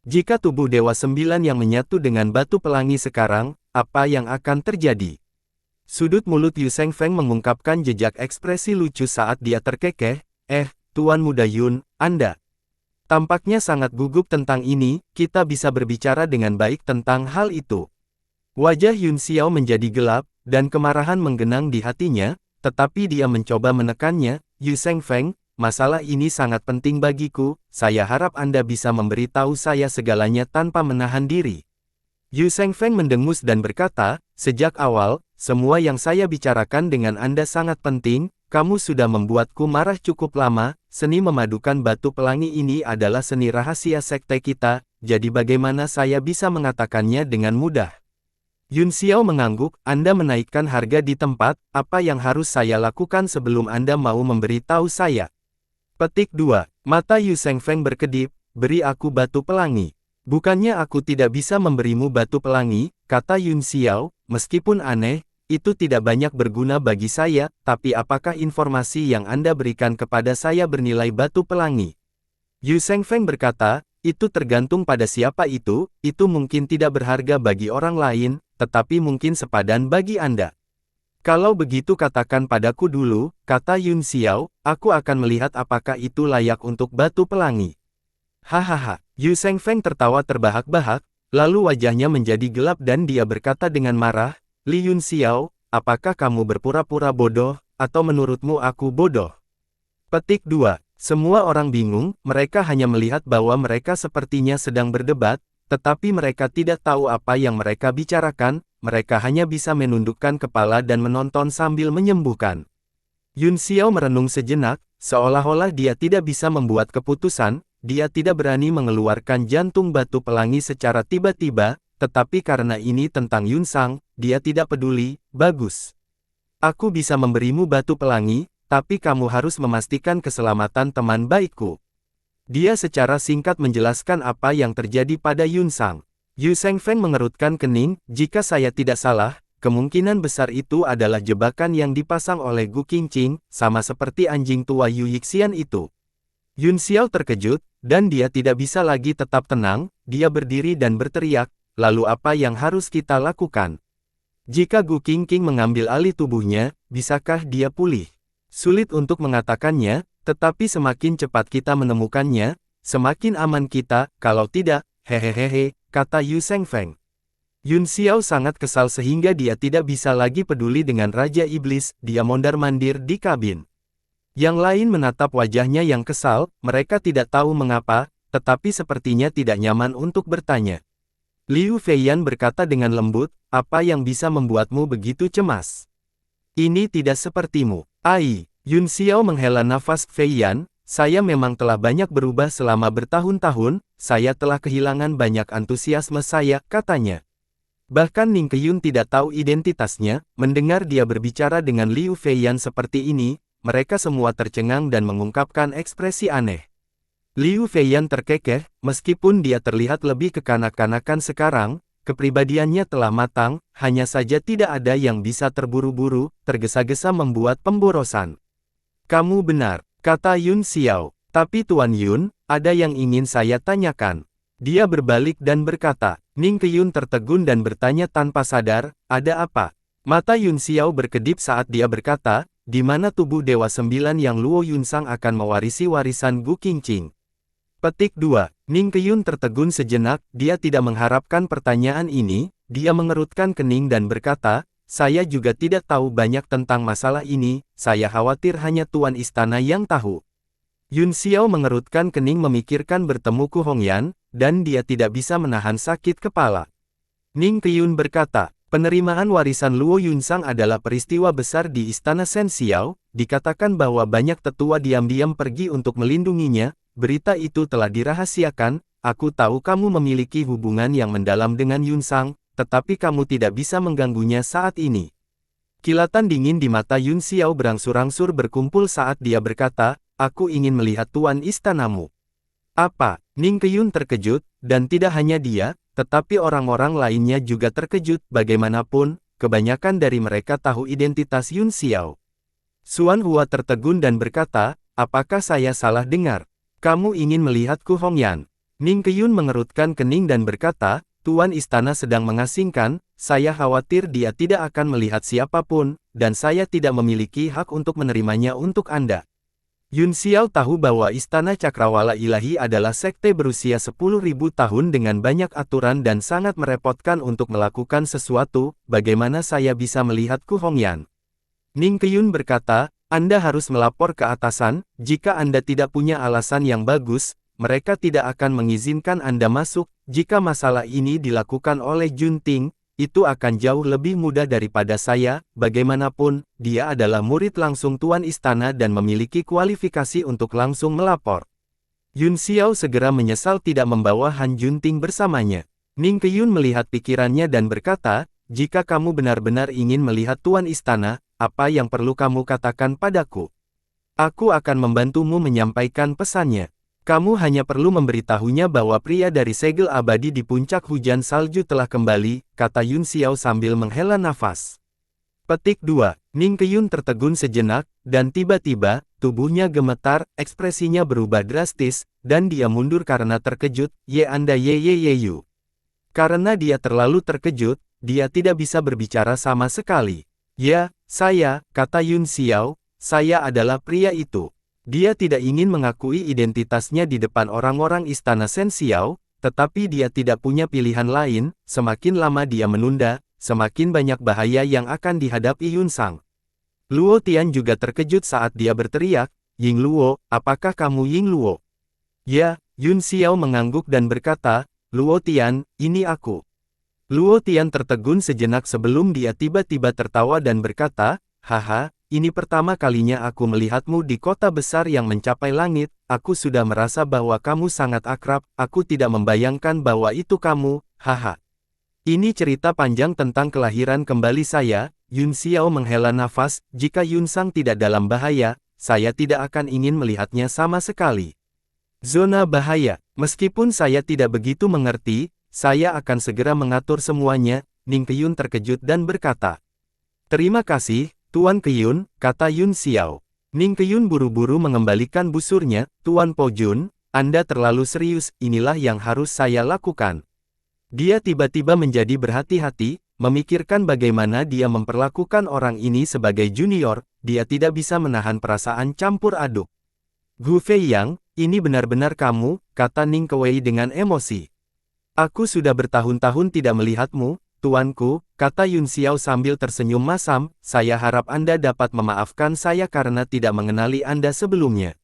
Jika tubuh Dewa 9 yang menyatu dengan batu pelangi sekarang, apa yang akan terjadi? Sudut mulut Yu Shengfeng mengungkapkan jejak ekspresi lucu saat dia terkekeh, Tuan Muda Yun, Anda tampaknya sangat gugup tentang ini, kita bisa berbicara dengan baik tentang hal itu. Wajah Yun Xiao menjadi gelap, dan kemarahan menggenang di hatinya, tetapi dia mencoba menekannya, Yu Shengfeng, masalah ini sangat penting bagiku, saya harap Anda bisa memberitahu saya segalanya tanpa menahan diri. Yu Shengfeng mendengus dan berkata, sejak awal, semua yang saya bicarakan dengan Anda sangat penting, kamu sudah membuatku marah cukup lama, seni memadukan batu pelangi ini adalah seni rahasia sekte kita, jadi bagaimana saya bisa mengatakannya dengan mudah? Yun Xiao mengangguk, Anda menaikkan harga di tempat, apa yang harus saya lakukan sebelum Anda mau memberitahu saya? Petik 2. Mata Yu Shengfeng berkedip, beri aku batu pelangi. Bukannya aku tidak bisa memberimu batu pelangi, kata Yun Xiao, meskipun aneh, itu tidak banyak berguna bagi saya, tapi apakah informasi yang Anda berikan kepada saya bernilai batu pelangi? Yu Shengfeng berkata, itu tergantung pada siapa itu mungkin tidak berharga bagi orang lain, tetapi mungkin sepadan bagi Anda. Kalau begitu katakan padaku dulu, kata Yun Xiao, aku akan melihat apakah itu layak untuk batu pelangi. Hahaha, Yu Shengfeng tertawa terbahak-bahak, lalu wajahnya menjadi gelap dan dia berkata dengan marah, Li Yun Xiao, apakah kamu berpura-pura bodoh, atau menurutmu aku bodoh? Petik 2. Semua orang bingung, mereka hanya melihat bahwa mereka sepertinya sedang berdebat, tetapi mereka tidak tahu apa yang mereka bicarakan, mereka hanya bisa menundukkan kepala dan menonton sambil menyembuhkan. Yun Xiao merenung sejenak, seolah-olah dia tidak bisa membuat keputusan, dia tidak berani mengeluarkan jantung batu pelangi secara tiba-tiba, tetapi karena ini tentang Yun Sang, dia tidak peduli. Bagus. Aku bisa memberimu batu pelangi, tapi kamu harus memastikan keselamatan teman baikku. Dia secara singkat menjelaskan apa yang terjadi pada Yun Sang. Yu Shengfeng mengerutkan kening, jika saya tidak salah, kemungkinan besar itu adalah jebakan yang dipasang oleh Gu Qingqing, sama seperti anjing tua Yu Yixian itu. Yun Xiao terkejut, dan dia tidak bisa lagi tetap tenang, dia berdiri dan berteriak, lalu apa yang harus kita lakukan? Jika Gu Qingqing mengambil alih tubuhnya, bisakah dia pulih? Sulit untuk mengatakannya, tetapi semakin cepat kita menemukannya, semakin aman kita, kalau tidak, hehehehe, kata Yu Shengfeng. Yun Xiao sangat kesal sehingga dia tidak bisa lagi peduli dengan Raja Iblis, dia mondar-mandir di kabin. Yang lain menatap wajahnya yang kesal, mereka tidak tahu mengapa, tetapi sepertinya tidak nyaman untuk bertanya. Liu Feiyan berkata dengan lembut, apa yang bisa membuatmu begitu cemas? Ini tidak sepertimu. Ai, Yun Xiao menghela nafas. Feiyan, saya memang telah banyak berubah selama bertahun-tahun, saya telah kehilangan banyak antusiasme saya, katanya. Bahkan Ning Qiyun tidak tahu identitasnya, mendengar dia berbicara dengan Liu Feiyan seperti ini, mereka semua tercengang dan mengungkapkan ekspresi aneh. Liu Feiyan terkekeh, meskipun dia terlihat lebih kekanak-kanakan sekarang, kepribadiannya telah matang, hanya saja tidak ada yang bisa terburu-buru, tergesa-gesa membuat pemborosan. Kamu benar, kata Yun Xiao, tapi Tuan Yun, ada yang ingin saya tanyakan. Dia berbalik dan berkata, Ning Qiyun tertegun dan bertanya tanpa sadar, ada apa? Mata Yun Xiao berkedip saat dia berkata, di mana tubuh Dewa Sembilan yang Luo Yunsang akan mewarisi warisan Gu Qingqing? Petik 2. Ning Qiyun tertegun sejenak, dia tidak mengharapkan pertanyaan ini, dia mengerutkan kening dan berkata, saya juga tidak tahu banyak tentang masalah ini, saya khawatir hanya Tuan Istana yang tahu. Yun Xiao mengerutkan kening memikirkan bertemu Ku Hongyan, dan dia tidak bisa menahan sakit kepala. Ning Qiyun berkata, penerimaan warisan Luo Yunsang adalah peristiwa besar di Istana Shen Xiao, dikatakan bahwa banyak tetua diam-diam pergi untuk melindunginya, berita itu telah dirahasiakan, aku tahu kamu memiliki hubungan yang mendalam dengan Yunsang, tetapi kamu tidak bisa mengganggunya saat ini. Kilatan dingin di mata Yun Xiao berangsur-angsur berkumpul saat dia berkata, aku ingin melihat tuan istanamu. Apa? Ning Qiyun terkejut, dan tidak hanya dia, tetapi orang-orang lainnya juga terkejut, bagaimanapun, kebanyakan dari mereka tahu identitas Yun Xiao. Xuan Hua tertegun dan berkata, apakah saya salah dengar? Kamu ingin melihat Ku Hongyan? Ning Qiyun mengerutkan kening dan berkata, Tuan Istana sedang mengasingkan, saya khawatir dia tidak akan melihat siapapun, dan saya tidak memiliki hak untuk menerimanya untuk Anda. Yun Xiao tahu bahwa Istana Cakrawala Ilahi adalah sekte berusia 10.000 tahun dengan banyak aturan dan sangat merepotkan untuk melakukan sesuatu, bagaimana saya bisa melihat Ku Hongyan? Ning Qiyun berkata, Anda harus melapor ke atasan, jika Anda tidak punya alasan yang bagus, mereka tidak akan mengizinkan Anda masuk, jika masalah ini dilakukan oleh Junting, itu akan jauh lebih mudah daripada saya, bagaimanapun, dia adalah murid langsung Tuan Istana dan memiliki kualifikasi untuk langsung melapor. Yun Xiao segera menyesal tidak membawa Han Junting bersamanya. Ning Qiyun melihat pikirannya dan berkata, jika kamu benar-benar ingin melihat Tuan Istana, apa yang perlu kamu katakan padaku? Aku akan membantumu menyampaikan pesannya. Kamu hanya perlu memberitahunya bahwa pria dari segel abadi di puncak hujan salju telah kembali, kata Yun Xiao sambil menghela nafas. Petik 2. Ning Qiyun tertegun sejenak, dan tiba-tiba, tubuhnya gemetar, ekspresinya berubah drastis, dan dia mundur karena terkejut, Anda yu. Karena dia terlalu terkejut, dia tidak bisa berbicara sama sekali. Ya, saya, kata Yun Xiao, saya adalah pria itu. Dia tidak ingin mengakui identitasnya di depan orang-orang Istana Shen Xiao, tetapi dia tidak punya pilihan lain, semakin lama dia menunda, semakin banyak bahaya yang akan dihadapi Yunsang. Luo Tian juga terkejut saat dia berteriak, Ying Luo, apakah kamu Ying Luo? Ya, Yun Xiao mengangguk dan berkata, Luo Tian, ini aku. Luo Tian tertegun sejenak sebelum dia tiba-tiba tertawa dan berkata, haha, ini pertama kalinya aku melihatmu di kota besar yang mencapai langit, aku sudah merasa bahwa kamu sangat akrab, aku tidak membayangkan bahwa itu kamu, haha. Ini cerita panjang tentang kelahiran kembali saya. Yun Xiao menghela nafas, jika Yun Sang tidak dalam bahaya, saya tidak akan ingin melihatnya sama sekali. Zona bahaya, meskipun saya tidak begitu mengerti, saya akan segera mengatur semuanya. Ning Qiyun terkejut dan berkata, terima kasih, Tuan Qiyun, kata Yun Xiao. Ning Qiyun buru-buru mengembalikan busurnya, Tuan Po Jun, Anda terlalu serius, inilah yang harus saya lakukan. Dia tiba-tiba menjadi berhati-hati, memikirkan bagaimana dia memperlakukan orang ini sebagai junior, dia tidak bisa menahan perasaan campur aduk. Gu Fei Yang, ini benar-benar kamu, kata Ning Kuei dengan emosi. Aku sudah bertahun-tahun tidak melihatmu, tuanku, kata Yun Xiao sambil tersenyum masam, saya harap Anda dapat memaafkan saya karena tidak mengenali Anda sebelumnya.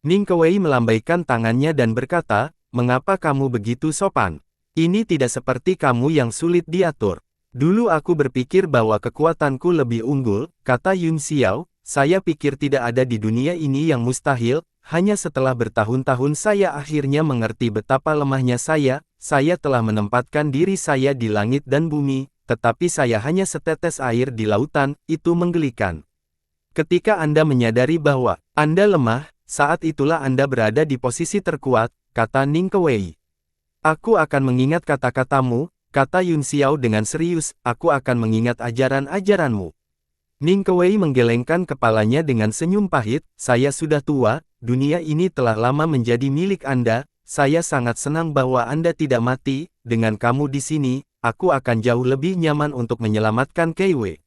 Ning Kuei melambaikan tangannya dan berkata, mengapa kamu begitu sopan? Ini tidak seperti kamu yang sulit diatur. Dulu aku berpikir bahwa kekuatanku lebih unggul, kata Yun Xiao, saya pikir tidak ada di dunia ini yang mustahil, hanya setelah bertahun-tahun saya akhirnya mengerti betapa lemahnya saya telah menempatkan diri saya di langit dan bumi, tetapi saya hanya setetes air di lautan, itu menggelikan. Ketika Anda menyadari bahwa Anda lemah, saat itulah Anda berada di posisi terkuat, kata Ning Kuei. Aku akan mengingat kata-katamu, kata Yun Xiao dengan serius, aku akan mengingat ajaran-ajaranmu. Ning Kuei menggelengkan kepalanya dengan senyum pahit, saya sudah tua, dunia ini telah lama menjadi milik Anda, saya sangat senang bahwa Anda tidak mati, dengan kamu di sini, aku akan jauh lebih nyaman untuk menyelamatkan Kei Wei.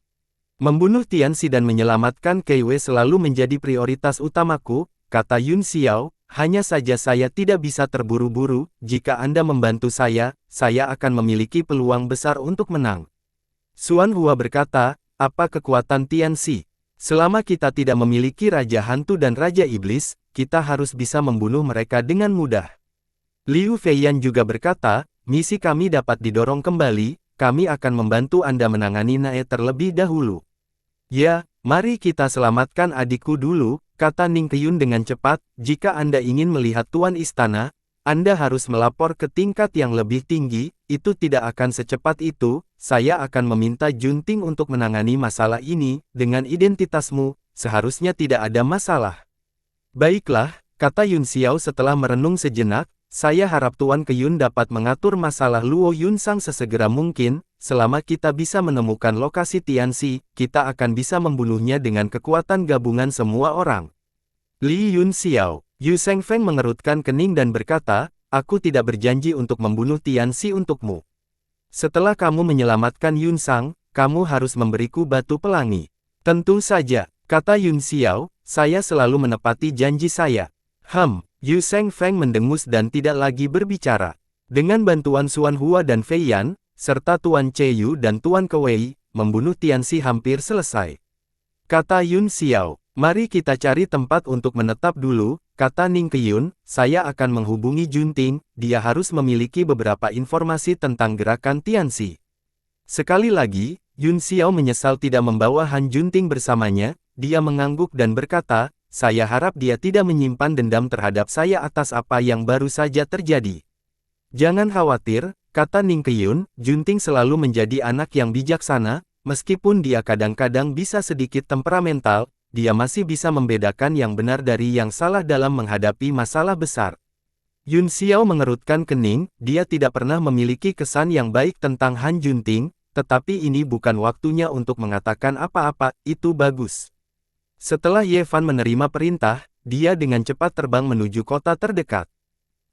Membunuh Tianxi dan menyelamatkan Kei Wei selalu menjadi prioritas utamaku, kata Yun Xiao, hanya saja saya tidak bisa terburu-buru, jika Anda membantu saya akan memiliki peluang besar untuk menang. Xuan Hua berkata, apa kekuatan Tianxi? Selama kita tidak memiliki Raja Hantu dan Raja Iblis, kita harus bisa membunuh mereka dengan mudah. Liu Feiyan juga berkata, misi kami dapat didorong kembali, kami akan membantu Anda menangani Nae terlebih dahulu. Ya, mari kita selamatkan adikku dulu, kata Ning Qiyun dengan cepat, jika Anda ingin melihat Tuan Istana, Anda harus melapor ke tingkat yang lebih tinggi, itu tidak akan secepat itu, saya akan meminta Junting untuk menangani masalah ini, dengan identitasmu, seharusnya tidak ada masalah. Baiklah, kata Yun Xiao setelah merenung sejenak, saya harap Tuan Qiyun dapat mengatur masalah Luo Yunsang sesegera mungkin, selama kita bisa menemukan lokasi Tianxi, kita akan bisa membunuhnya dengan kekuatan gabungan semua orang. Li Yun Xiao, Yu Shengfeng mengerutkan kening dan berkata, aku tidak berjanji untuk membunuh Tianxi untukmu. Setelah kamu menyelamatkan Yunsang, kamu harus memberiku batu pelangi. Tentu saja, kata Yun Xiao, saya selalu menepati janji saya. Yu Shengfeng mendengus dan tidak lagi berbicara. Dengan bantuan Xuan Hua dan Fei Yan, serta Tuan Cheyu dan Tuan Kuei, membunuh Tianxi hampir selesai. Kata Yun Xiao, mari kita cari tempat untuk menetap dulu, kata Ning Qiyun, saya akan menghubungi Junting, dia harus memiliki beberapa informasi tentang gerakan Tianxi. Sekali lagi, Yun Xiao menyesal tidak membawa Han Junting bersamanya, dia mengangguk dan berkata, saya harap dia tidak menyimpan dendam terhadap saya atas apa yang baru saja terjadi. Jangan khawatir, kata Ning Qiyun, Junting selalu menjadi anak yang bijaksana, meskipun dia kadang-kadang bisa sedikit temperamental, dia masih bisa membedakan yang benar dari yang salah dalam menghadapi masalah besar. Yun Xiao mengerutkan kening, dia tidak pernah memiliki kesan yang baik tentang Han Junting, tetapi ini bukan waktunya untuk mengatakan apa-apa, itu bagus. Setelah Ye Fan menerima perintah, dia dengan cepat terbang menuju kota terdekat.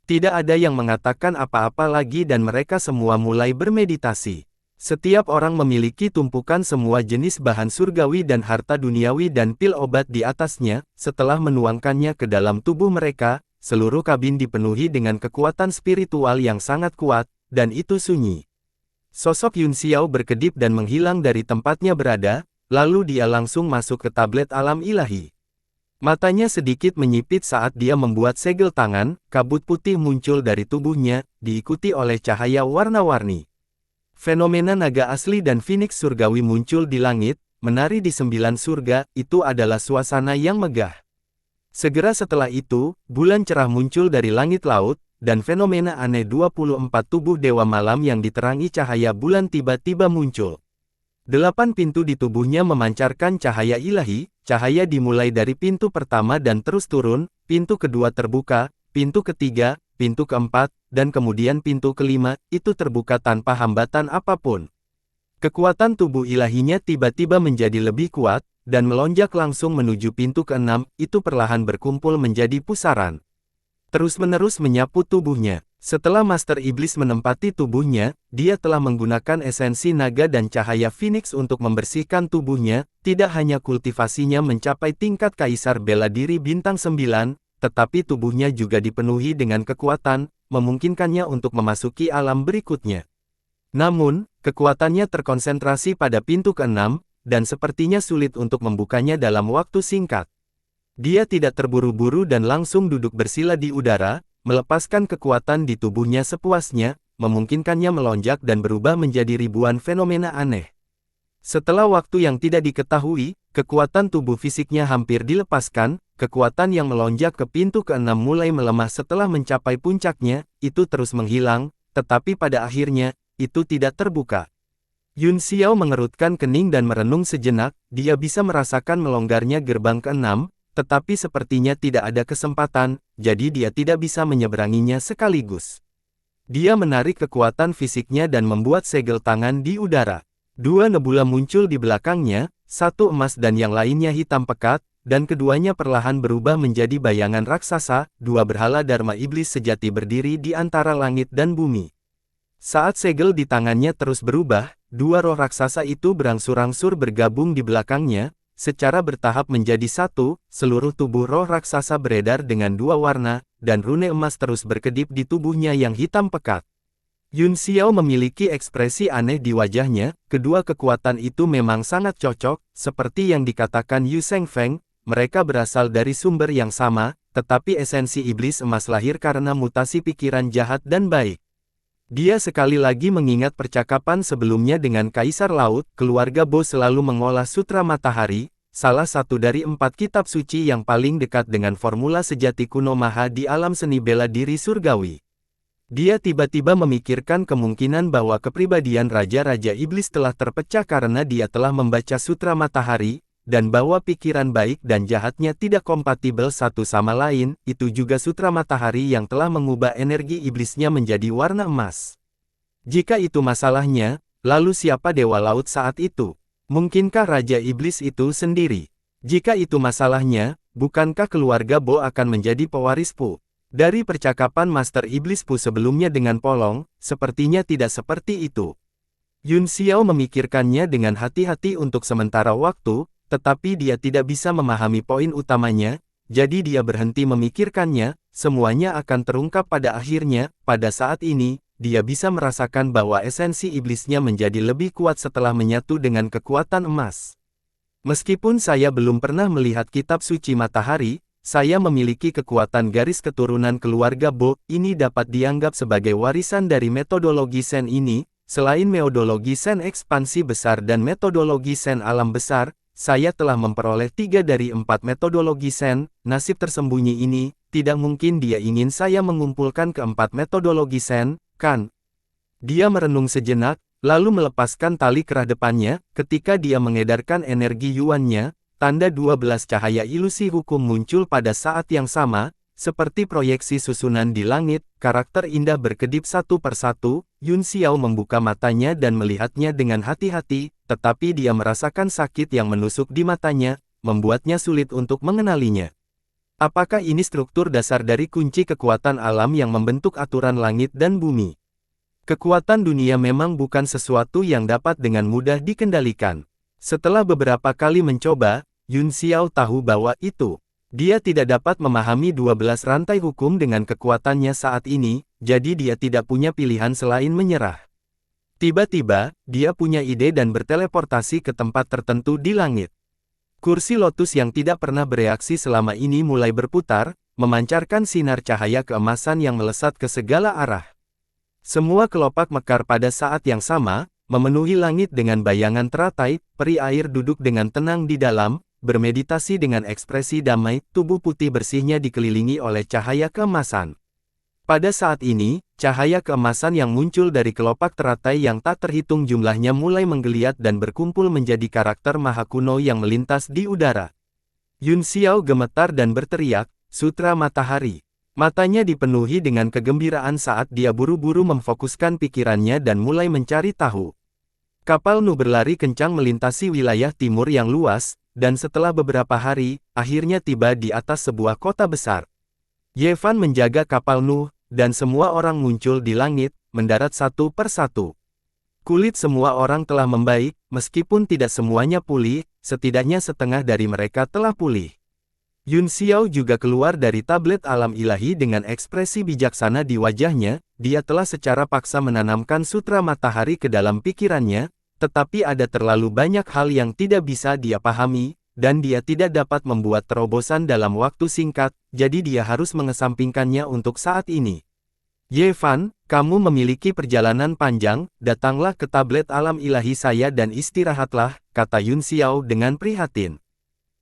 Tidak ada yang mengatakan apa-apa lagi dan mereka semua mulai bermeditasi. Setiap orang memiliki tumpukan semua jenis bahan surgawi dan harta duniawi dan pil obat di atasnya, setelah menuangkannya ke dalam tubuh mereka, seluruh kabin dipenuhi dengan kekuatan spiritual yang sangat kuat, dan itu sunyi. Sosok Yun Xiao berkedip dan menghilang dari tempatnya berada, lalu dia langsung masuk ke tablet alam ilahi. Matanya sedikit menyipit saat dia membuat segel tangan, kabut putih muncul dari tubuhnya, diikuti oleh cahaya warna-warni. Fenomena naga asli dan Phoenix surgawi muncul di langit, menari di 9 surga, itu adalah suasana yang megah. Segera setelah itu, bulan cerah muncul dari langit laut, dan fenomena aneh 24 tubuh dewa malam yang diterangi cahaya bulan tiba-tiba muncul. 8 pintu di tubuhnya memancarkan cahaya ilahi, cahaya dimulai dari pintu pertama dan terus turun, pintu kedua terbuka, pintu ketiga, pintu keempat, dan kemudian pintu kelima, itu terbuka tanpa hambatan apapun. Kekuatan tubuh ilahinya tiba-tiba menjadi lebih kuat, dan melonjak langsung menuju pintu keenam, itu perlahan berkumpul menjadi pusaran. Terus-menerus menyapu tubuhnya. Setelah Master Iblis menempati tubuhnya, dia telah menggunakan esensi naga dan cahaya Phoenix untuk membersihkan tubuhnya, tidak hanya kultivasinya mencapai tingkat Kaisar Bela Diri Bintang 9, tetapi tubuhnya juga dipenuhi dengan kekuatan, memungkinkannya untuk memasuki alam berikutnya. Namun, kekuatannya terkonsentrasi pada pintu keenam, dan sepertinya sulit untuk membukanya dalam waktu singkat. Dia tidak terburu-buru dan langsung duduk bersila di udara, melepaskan kekuatan di tubuhnya sepuasnya, memungkinkannya melonjak dan berubah menjadi ribuan fenomena aneh. Setelah waktu yang tidak diketahui, kekuatan tubuh fisiknya hampir dilepaskan, kekuatan yang melonjak ke pintu keenam mulai melemah setelah mencapai puncaknya, itu terus menghilang, tetapi pada akhirnya, itu tidak terbuka. Yun Xiao mengerutkan kening dan merenung sejenak, dia bisa merasakan melonggarnya gerbang keenam, tetapi sepertinya tidak ada kesempatan, jadi dia tidak bisa menyeberanginya sekaligus. Dia menarik kekuatan fisiknya dan membuat segel tangan di udara. 2 nebula muncul di belakangnya, satu emas dan yang lainnya hitam pekat, dan keduanya perlahan berubah menjadi bayangan raksasa, 2 berhala Dharma Iblis sejati berdiri di antara langit dan bumi. Saat segel di tangannya terus berubah, 2 roh raksasa itu berangsur-angsur bergabung di belakangnya, secara bertahap menjadi satu, seluruh tubuh roh raksasa beredar dengan 2 warna, dan rune emas terus berkedip di tubuhnya yang hitam pekat. Yun Xiao memiliki ekspresi aneh di wajahnya, kedua kekuatan itu memang sangat cocok, seperti yang dikatakan Yu Sheng Feng, mereka berasal dari sumber yang sama, tetapi esensi iblis emas lahir karena mutasi pikiran jahat dan baik. Dia sekali lagi mengingat percakapan sebelumnya dengan Kaisar Laut, keluarga Bo selalu mengolah Sutra Matahari, salah satu dari 4 kitab suci yang paling dekat dengan formula sejati kuno Maha di alam seni bela diri surgawi. Dia tiba-tiba memikirkan kemungkinan bahwa kepribadian Raja-Raja Iblis telah terpecah karena dia telah membaca Sutra Matahari, dan bahwa pikiran baik dan jahatnya tidak kompatibel satu sama lain, itu juga Sutra Matahari yang telah mengubah energi iblisnya menjadi warna emas. Jika itu masalahnya, lalu siapa Dewa Laut saat itu? Mungkinkah Raja Iblis itu sendiri? Jika itu masalahnya, bukankah keluarga Bo akan menjadi pewaris Pu? Dari percakapan Master Iblis Pu sebelumnya dengan Polong, sepertinya tidak seperti itu. Yun Xiao memikirkannya dengan hati-hati untuk sementara waktu, tetapi dia tidak bisa memahami poin utamanya, jadi dia berhenti memikirkannya, semuanya akan terungkap pada akhirnya. Pada saat ini, dia bisa merasakan bahwa esensi iblisnya menjadi lebih kuat setelah menyatu dengan kekuatan emas. Meskipun saya belum pernah melihat kitab suci matahari, saya memiliki kekuatan garis keturunan keluarga Bo, ini dapat dianggap sebagai warisan dari metodologi Sen ini. Selain metodologi Sen ekspansi besar dan metodologi Sen alam besar, saya telah memperoleh 3 dari 4 metodologi Sen, nasib tersembunyi ini, tidak mungkin dia ingin saya mengumpulkan keempat metodologi Sen, kan? Dia merenung sejenak, lalu melepaskan tali kerah depannya, ketika dia mengedarkan energi yuannya, tanda 12 cahaya ilusi hukum muncul pada saat yang sama, seperti proyeksi susunan di langit, karakter indah berkedip satu persatu. Yun Xiao membuka matanya dan melihatnya dengan hati-hati, tetapi dia merasakan sakit yang menusuk di matanya, membuatnya sulit untuk mengenalinya. Apakah ini struktur dasar dari kunci kekuatan alam yang membentuk aturan langit dan bumi? Kekuatan dunia memang bukan sesuatu yang dapat dengan mudah dikendalikan. Setelah beberapa kali mencoba, Yun Xiao tahu bahwa itu. Dia tidak dapat memahami 12 rantai hukum dengan kekuatannya saat ini, jadi dia tidak punya pilihan selain menyerah. Tiba-tiba, dia punya ide dan berteleportasi ke tempat tertentu di langit. Kursi lotus yang tidak pernah bereaksi selama ini mulai berputar, memancarkan sinar cahaya keemasan yang melesat ke segala arah. Semua kelopak mekar pada saat yang sama, memenuhi langit dengan bayangan teratai. Peri air duduk dengan tenang di dalam, bermeditasi dengan ekspresi damai, tubuh putih bersihnya dikelilingi oleh cahaya keemasan. Pada saat ini, cahaya keemasan yang muncul dari kelopak teratai yang tak terhitung jumlahnya mulai menggeliat dan berkumpul menjadi karakter maha kuno yang melintas di udara. Yun Xiao gemetar dan berteriak, "Sutra Matahari!" Matanya dipenuhi dengan kegembiraan saat dia buru-buru memfokuskan pikirannya dan mulai mencari tahu. Kapal Nu berlari kencang melintasi wilayah timur yang luas, dan setelah beberapa hari, akhirnya tiba di atas sebuah kota besar. Ye Fan menjaga kapal Nu, dan semua orang muncul di langit, mendarat satu per satu. Kulit semua orang telah membaik, meskipun tidak semuanya pulih, setidaknya setengah dari mereka telah pulih. Yun Xiao juga keluar dari tablet alam ilahi dengan ekspresi bijaksana di wajahnya. Dia telah secara paksa menanamkan sutra matahari ke dalam pikirannya, tetapi ada terlalu banyak hal yang tidak bisa dia pahami, dan dia tidak dapat membuat terobosan dalam waktu singkat, jadi dia harus mengesampingkannya untuk saat ini. Ye Fan, kamu memiliki perjalanan panjang, datanglah ke tablet alam ilahi saya dan istirahatlah, kata Yun Xiao dengan prihatin.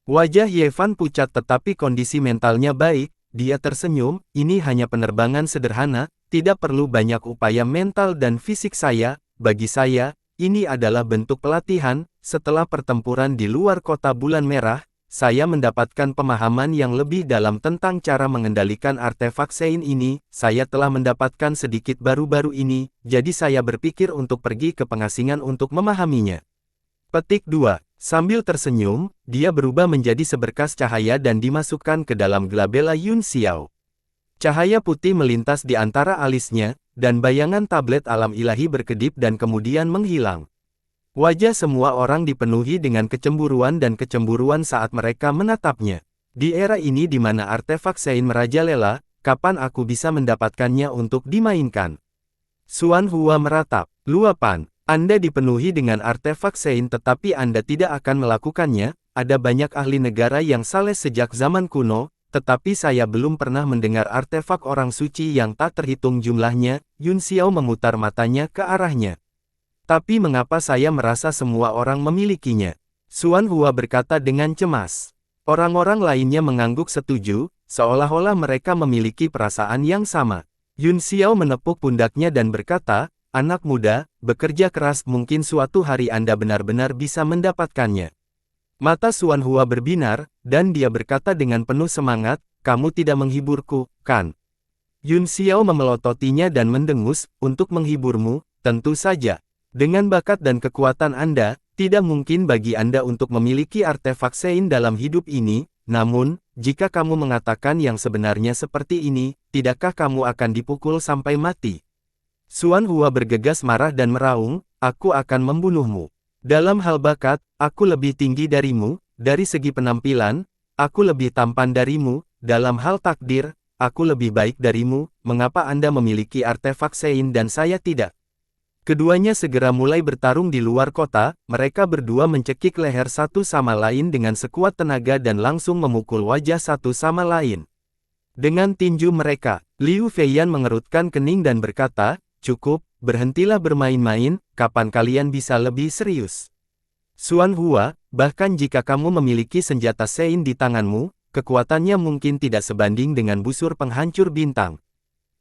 Wajah Ye Fan pucat tetapi kondisi mentalnya baik, dia tersenyum, ini hanya penerbangan sederhana, tidak perlu banyak upaya mental dan fisik saya, bagi saya, ini adalah bentuk pelatihan. Setelah pertempuran di luar kota bulan merah, saya mendapatkan pemahaman yang lebih dalam tentang cara mengendalikan artefak Sein ini. Saya telah mendapatkan sedikit baru-baru ini, jadi saya berpikir untuk pergi ke pengasingan untuk memahaminya. Petik 2. Sambil tersenyum, dia berubah menjadi seberkas cahaya dan dimasukkan ke dalam glabella Yun Xiao. Cahaya putih melintas di antara alisnya, dan bayangan tablet alam ilahi berkedip dan kemudian menghilang. Wajah semua orang dipenuhi dengan kecemburuan saat mereka menatapnya. Di era ini di mana artefak Sein merajalela, kapan aku bisa mendapatkannya untuk dimainkan? Xuan Hua meratap. Luapan, Anda dipenuhi dengan artefak Sein tetapi Anda tidak akan melakukannya. Ada banyak ahli negara yang saleh sejak zaman kuno, tetapi saya belum pernah mendengar artefak orang suci yang tak terhitung jumlahnya. Yun Xiao memutar matanya ke arahnya. Tapi mengapa saya merasa semua orang memilikinya? Xuan Hua berkata dengan cemas. Orang-orang lainnya mengangguk setuju, seolah-olah mereka memiliki perasaan yang sama. Yun Xiao menepuk pundaknya dan berkata, anak muda, bekerja keras mungkin suatu hari Anda benar-benar bisa mendapatkannya. Mata Xuan Hua berbinar, dan dia berkata dengan penuh semangat, kamu tidak menghiburku, kan? Yun Xiao memelototinya dan mendengus, untuk menghiburmu, tentu saja. Dengan bakat dan kekuatan Anda, tidak mungkin bagi Anda untuk memiliki artefak Sein dalam hidup ini, namun, jika kamu mengatakan yang sebenarnya seperti ini, tidakkah kamu akan dipukul sampai mati? Xuan Hua bergegas marah dan meraung, aku akan membunuhmu. Dalam hal bakat, aku lebih tinggi darimu, dari segi penampilan, aku lebih tampan darimu, dalam hal takdir, aku lebih baik darimu, mengapa Anda memiliki artefak Sein dan saya tidak? Keduanya segera mulai bertarung di luar kota, mereka berdua mencekik leher satu sama lain dengan sekuat tenaga dan langsung memukul wajah satu sama lain. Dengan tinju mereka, Liu Feiyan mengerutkan kening dan berkata, cukup, berhentilah bermain-main, kapan kalian bisa lebih serius? Xuan Hua, bahkan jika kamu memiliki senjata Sein di tanganmu, kekuatannya mungkin tidak sebanding dengan busur penghancur bintang.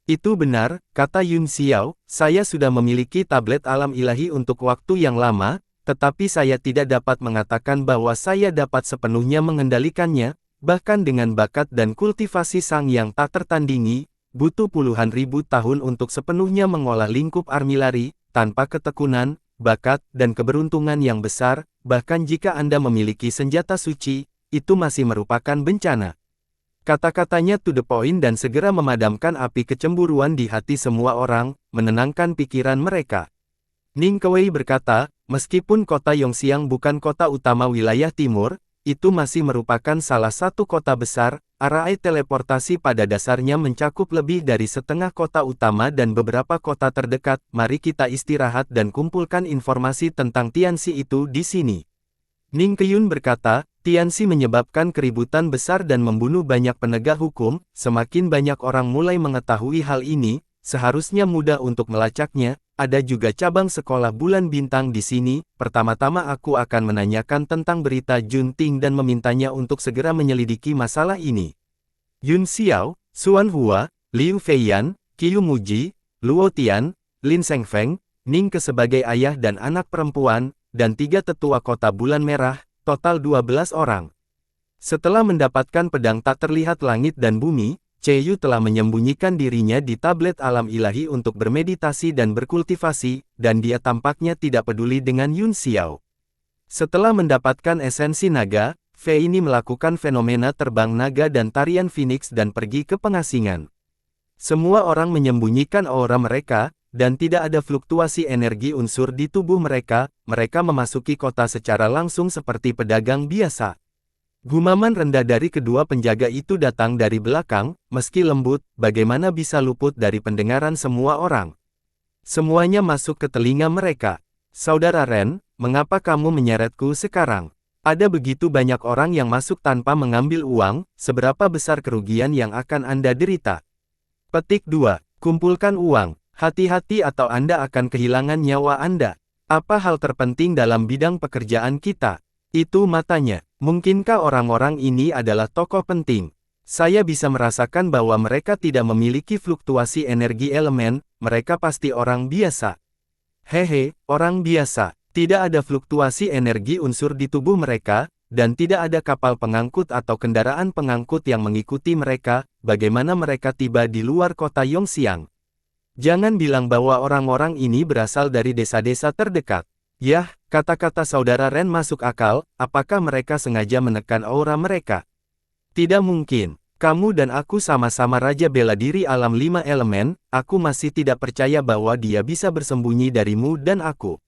Itu benar, kata Yun Xiao, saya sudah memiliki tablet alam ilahi untuk waktu yang lama, tetapi saya tidak dapat mengatakan bahwa saya dapat sepenuhnya mengendalikannya, bahkan dengan bakat dan kultivasi sang yang tak tertandingi, butuh puluhan ribu tahun untuk sepenuhnya mengolah lingkup armilari, tanpa ketekunan, bakat, dan keberuntungan yang besar, bahkan jika Anda memiliki senjata suci, itu masih merupakan bencana. Kata-katanya to the point dan segera memadamkan api kecemburuan di hati semua orang, menenangkan pikiran mereka. Ning Kewei berkata, meskipun kota Yongxiang bukan kota utama wilayah timur, itu masih merupakan salah satu kota besar, arai teleportasi pada dasarnya mencakup lebih dari setengah kota utama dan beberapa kota terdekat, mari kita istirahat dan kumpulkan informasi tentang Tianxi itu di sini. Ning Keyun berkata, Tianxi menyebabkan keributan besar dan membunuh banyak penegak hukum. Semakin banyak orang mulai mengetahui hal ini, seharusnya mudah untuk melacaknya. Ada juga cabang sekolah bulan bintang di sini. Pertama-tama aku akan menanyakan tentang berita Jun Ting dan memintanya untuk segera menyelidiki masalah ini. Yun Xiao, Xuan Hua, Liu Feiyan, Qiu Muji, Luo Tian, Lin Shengfeng, Ning Ke sebagai ayah dan anak perempuan, dan 3 tetua kota bulan merah, total 12 orang. Setelah mendapatkan pedang tak terlihat langit dan bumi, Yu telah menyembunyikan dirinya di tablet alam ilahi untuk bermeditasi dan berkultivasi, dan dia tampaknya tidak peduli dengan Yun Xiao. Setelah mendapatkan esensi naga, Fei ini melakukan fenomena terbang naga dan tarian Phoenix dan pergi ke pengasingan. Semua orang menyembunyikan aura mereka, dan tidak ada fluktuasi energi unsur di tubuh mereka. Mereka memasuki kota secara langsung seperti pedagang biasa. Gumaman rendah dari kedua penjaga itu datang dari belakang, meski lembut, bagaimana bisa luput dari pendengaran semua orang. Semuanya masuk ke telinga mereka. Saudara Ren, mengapa kamu menyeretku sekarang? Ada begitu banyak orang yang masuk tanpa mengambil uang, seberapa besar kerugian yang akan Anda derita? Petik 2. Kumpulkan uang. Hati-hati atau Anda akan kehilangan nyawa Anda. Apa hal terpenting dalam bidang pekerjaan kita? Itu matanya. Mungkinkah orang-orang ini adalah tokoh penting? Saya bisa merasakan bahwa mereka tidak memiliki fluktuasi energi elemen, mereka pasti orang biasa. Hehe, orang biasa. Tidak ada fluktuasi energi unsur di tubuh mereka, dan tidak ada kapal pengangkut atau kendaraan pengangkut yang mengikuti mereka. Bagaimana mereka tiba di luar kota Yongxiang? Jangan bilang bahwa orang-orang ini berasal dari desa-desa terdekat. Yah, kata-kata saudara Ren masuk akal. Apakah mereka sengaja menekan aura mereka? Tidak mungkin. Kamu dan aku sama-sama Raja Bela Diri Alam 5 Elemen, aku masih tidak percaya bahwa dia bisa bersembunyi darimu dan aku.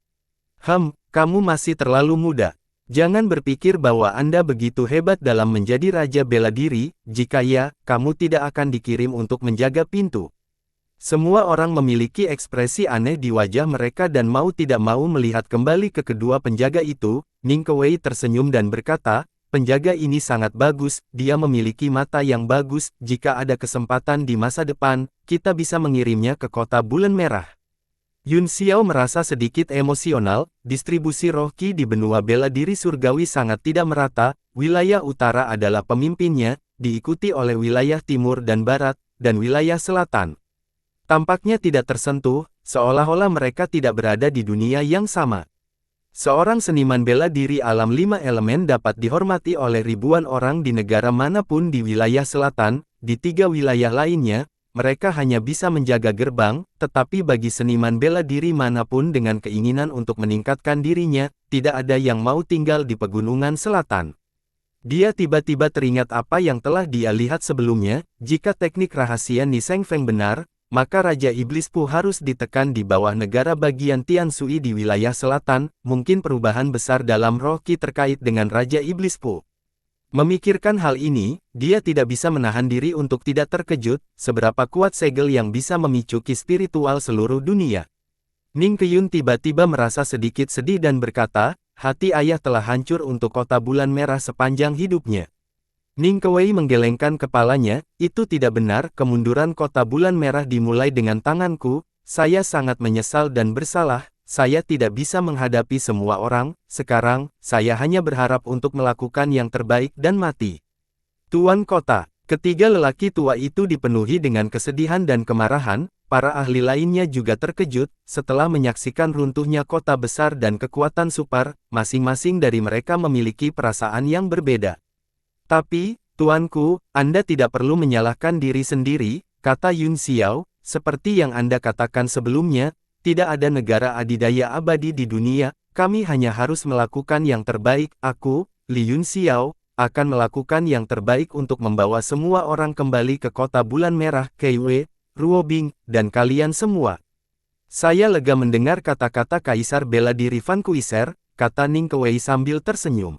Kamu masih terlalu muda. Jangan berpikir bahwa Anda begitu hebat dalam menjadi Raja Bela Diri. Jika ya, kamu tidak akan dikirim untuk menjaga pintu. Semua orang memiliki ekspresi aneh di wajah mereka dan mau tidak mau melihat kembali ke kedua penjaga itu. Ning Kewei tersenyum dan berkata, penjaga ini sangat bagus, dia memiliki mata yang bagus. Jika ada kesempatan di masa depan, kita bisa mengirimnya ke kota bulan merah. Yun Xiao merasa sedikit emosional. Distribusi roh Qi di benua bela diri surgawi sangat tidak merata. Wilayah utara adalah pemimpinnya, diikuti oleh wilayah timur dan barat, dan wilayah selatan. Tampaknya tidak tersentuh, seolah-olah mereka tidak berada di dunia yang sama. Seorang seniman bela diri alam 5 elemen dapat dihormati oleh ribuan orang di negara manapun di wilayah selatan. Di 3 wilayah lainnya, mereka hanya bisa menjaga gerbang, tetapi bagi seniman bela diri manapun dengan keinginan untuk meningkatkan dirinya, tidak ada yang mau tinggal di pegunungan selatan. Dia tiba-tiba teringat apa yang telah dia lihat sebelumnya. Jika teknik rahasia Ni Shengfeng benar, maka Raja Iblis Pu harus ditekan di bawah negara bagian Tianshui di wilayah selatan. Mungkin perubahan besar dalam roh Qi terkait dengan Raja Iblis Pu. Memikirkan hal ini, dia tidak bisa menahan diri untuk tidak terkejut, seberapa kuat segel yang bisa memicu Qi spiritual seluruh dunia. Ning Keyun tiba-tiba merasa sedikit sedih dan berkata, hati ayah telah hancur untuk kota bulan merah sepanjang hidupnya. Ning Kewei menggelengkan kepalanya, itu tidak benar, kemunduran kota bulan merah dimulai dengan tanganku, saya sangat menyesal dan bersalah, saya tidak bisa menghadapi semua orang, sekarang, saya hanya berharap untuk melakukan yang terbaik dan mati. Tuan kota, ketiga lelaki tua itu dipenuhi dengan kesedihan dan kemarahan. Para ahli lainnya juga terkejut, setelah menyaksikan runtuhnya kota besar dan kekuatan super, masing-masing dari mereka memiliki perasaan yang berbeda. Tapi, tuanku, Anda tidak perlu menyalahkan diri sendiri, kata Yun Xiao, seperti yang Anda katakan sebelumnya, tidak ada negara adidaya abadi di dunia, kami hanya harus melakukan yang terbaik. Aku, Li Yun Xiao, akan melakukan yang terbaik untuk membawa semua orang kembali ke kota bulan merah, Keiwei, Ruobing, dan kalian semua. Saya lega mendengar kata-kata Kaisar Bela Diri Van Kuiser, kata Ning Kewei sambil tersenyum.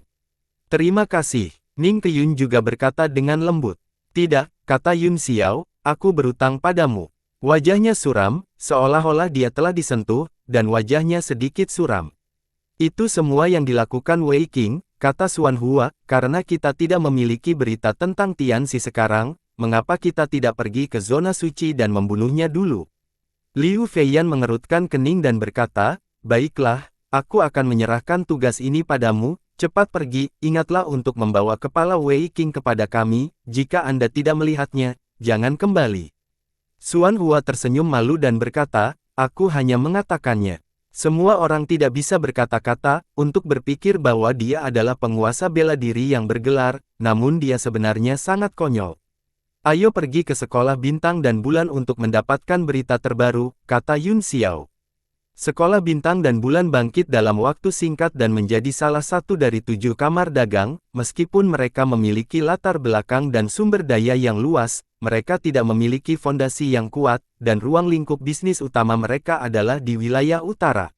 Terima kasih. Ning Keyun juga berkata dengan lembut. Tidak, kata Yun Xiao, aku berutang padamu. Wajahnya suram, seolah-olah dia telah disentuh, dan wajahnya sedikit suram. Itu semua yang dilakukan Wei Qing, kata Xuan Hua, karena kita tidak memiliki berita tentang Tianxi sekarang, mengapa kita tidak pergi ke zona suci dan membunuhnya dulu? Liu Feiyan mengerutkan kening dan berkata, baiklah, aku akan menyerahkan tugas ini padamu, cepat pergi, ingatlah untuk membawa kepala Wei Qing kepada kami, jika Anda tidak melihatnya, jangan kembali. Xuan Hua tersenyum malu dan berkata, aku hanya mengatakannya. Semua orang tidak bisa berkata-kata, untuk berpikir bahwa dia adalah penguasa bela diri yang bergelar, namun dia sebenarnya sangat konyol. Ayo pergi ke sekolah bintang dan bulan untuk mendapatkan berita terbaru, kata Yun Xiao. Sekolah bintang dan bulan bangkit dalam waktu singkat dan menjadi salah satu dari 7 kamar dagang, meskipun mereka memiliki latar belakang dan sumber daya yang luas, mereka tidak memiliki fondasi yang kuat, dan ruang lingkup bisnis utama mereka adalah di wilayah utara.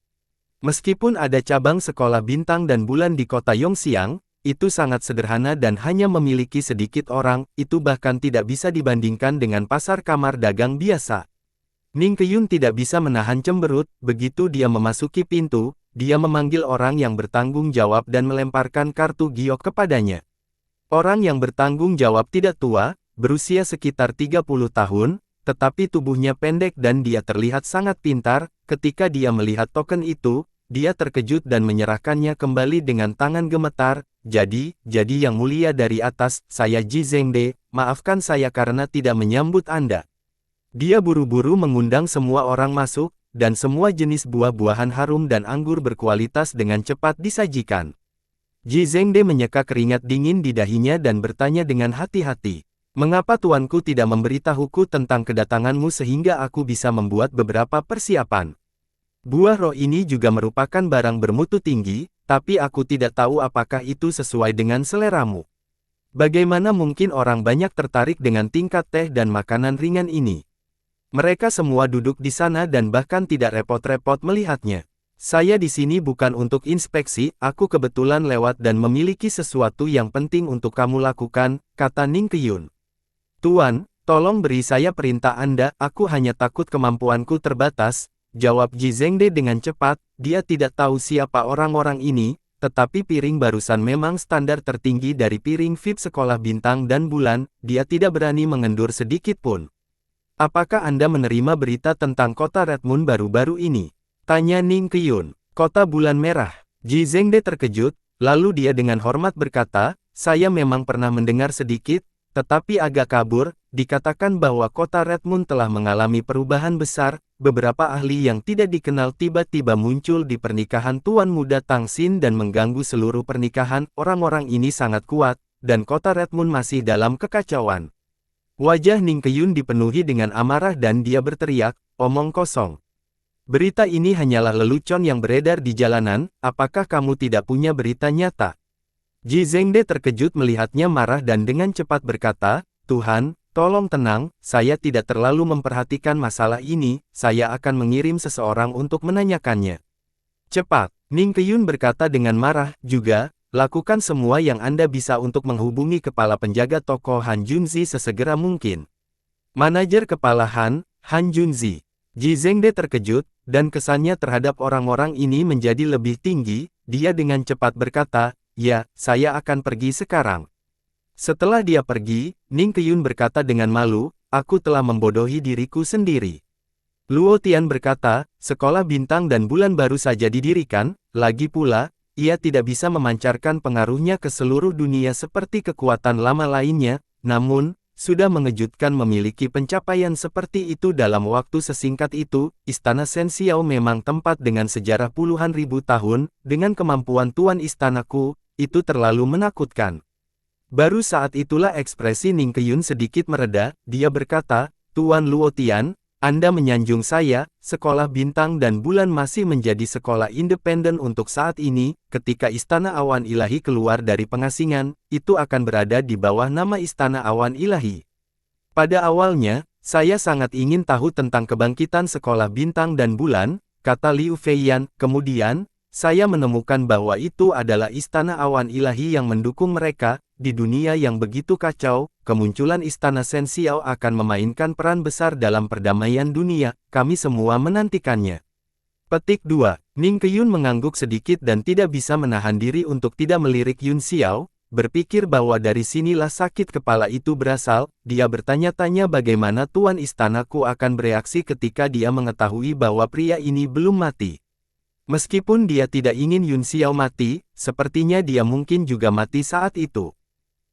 Meskipun ada cabang sekolah bintang dan bulan di kota Yongxiang, itu sangat sederhana dan hanya memiliki sedikit orang, itu bahkan tidak bisa dibandingkan dengan pasar kamar dagang biasa. Ning Qiyun tidak bisa menahan cemberut, begitu dia memasuki pintu, dia memanggil orang yang bertanggung jawab dan melemparkan kartu giok kepadanya. Orang yang bertanggung jawab tidak tua, berusia sekitar 30 tahun, tetapi tubuhnya pendek dan dia terlihat sangat pintar. Ketika dia melihat token itu, dia terkejut dan menyerahkannya kembali dengan tangan gemetar. Jadi yang mulia dari atas, saya Ji Zhengde, maafkan saya karena tidak menyambut Anda. Dia buru-buru mengundang semua orang masuk, dan semua jenis buah-buahan harum dan anggur berkualitas dengan cepat disajikan. Ji Zhengde menyeka keringat dingin di dahinya dan bertanya dengan hati-hati. Mengapa tuanku tidak memberitahuku tentang kedatanganmu sehingga aku bisa membuat beberapa persiapan? Buah roh ini juga merupakan barang bermutu tinggi, tapi aku tidak tahu apakah itu sesuai dengan seleramu. Bagaimana mungkin orang banyak tertarik dengan tingkat teh dan makanan ringan ini? Mereka semua duduk di sana dan bahkan tidak repot-repot melihatnya. Saya di sini bukan untuk inspeksi, aku kebetulan lewat dan memiliki sesuatu yang penting untuk kamu lakukan, kata Ning Qiyun. Tuan, tolong beri saya perintah Anda, aku hanya takut kemampuanku terbatas, jawab Ji Zhengde dengan cepat. Dia tidak tahu siapa orang-orang ini, tetapi piring barusan memang standar tertinggi dari piring VIP sekolah bintang dan bulan, dia tidak berani mengendur sedikit pun. Apakah Anda menerima berita tentang kota Red Moon baru-baru ini? Tanya Ning Qiyun. Kota bulan merah. Ji Zhengde terkejut, lalu dia dengan hormat berkata, saya memang pernah mendengar sedikit, tetapi agak kabur. Dikatakan bahwa kota Red Moon telah mengalami perubahan besar, beberapa ahli yang tidak dikenal tiba-tiba muncul di pernikahan Tuan Muda Tang Xin dan mengganggu seluruh pernikahan. Orang-orang ini sangat kuat, dan kota Red Moon masih dalam kekacauan. Wajah Ning Qiyun dipenuhi dengan amarah dan dia berteriak, omong kosong. Berita ini hanyalah lelucon yang beredar di jalanan, apakah kamu tidak punya berita nyata? Ji Zhengde terkejut melihatnya marah dan dengan cepat berkata, Tuhan, tolong tenang, saya tidak terlalu memperhatikan masalah ini, saya akan mengirim seseorang untuk menanyakannya. Cepat, Ning Qiyun berkata dengan marah, juga, lakukan semua yang Anda bisa untuk menghubungi kepala penjaga toko Han Junzi sesegera mungkin. Manajer kepala Han Junzi. Ji Zhengde terkejut, dan kesannya terhadap orang-orang ini menjadi lebih tinggi. Dia dengan cepat berkata, ya, saya akan pergi sekarang. Setelah dia pergi, Ning Qiyun berkata dengan malu, aku telah membodohi diriku sendiri. Luo Tian berkata, sekolah bintang dan bulan baru saja didirikan, lagi pula, ia tidak bisa memancarkan pengaruhnya ke seluruh dunia seperti kekuatan lama lainnya, namun, sudah mengejutkan memiliki pencapaian seperti itu dalam waktu sesingkat itu. Istana Shen Xiao memang tempat dengan sejarah puluhan ribu tahun, dengan kemampuan tuan istanaku, itu terlalu menakutkan. Baru saat itulah ekspresi Ning Qiyun sedikit mereda, dia berkata, Tuan Luo Tian, Anda menyanjung saya, sekolah bintang dan bulan masih menjadi sekolah independen untuk saat ini, ketika Istana Awan Ilahi keluar dari pengasingan, itu akan berada di bawah nama Istana Awan Ilahi. Pada awalnya, saya sangat ingin tahu tentang kebangkitan sekolah bintang dan bulan, kata Liu Feiyan, kemudian, saya menemukan bahwa itu adalah Istana Awan Ilahi yang mendukung mereka. Di dunia yang begitu kacau, kemunculan Istana Shen Xiao akan memainkan peran besar dalam perdamaian dunia, kami semua menantikannya. Petik 2. Ning Keyun mengangguk sedikit dan tidak bisa menahan diri untuk tidak melirik Yun Xiao, berpikir bahwa dari sinilah sakit kepala itu berasal. Dia bertanya-tanya bagaimana tuan istanaku akan bereaksi ketika dia mengetahui bahwa pria ini belum mati. Meskipun dia tidak ingin Yun Xiao mati, sepertinya dia mungkin juga mati saat itu.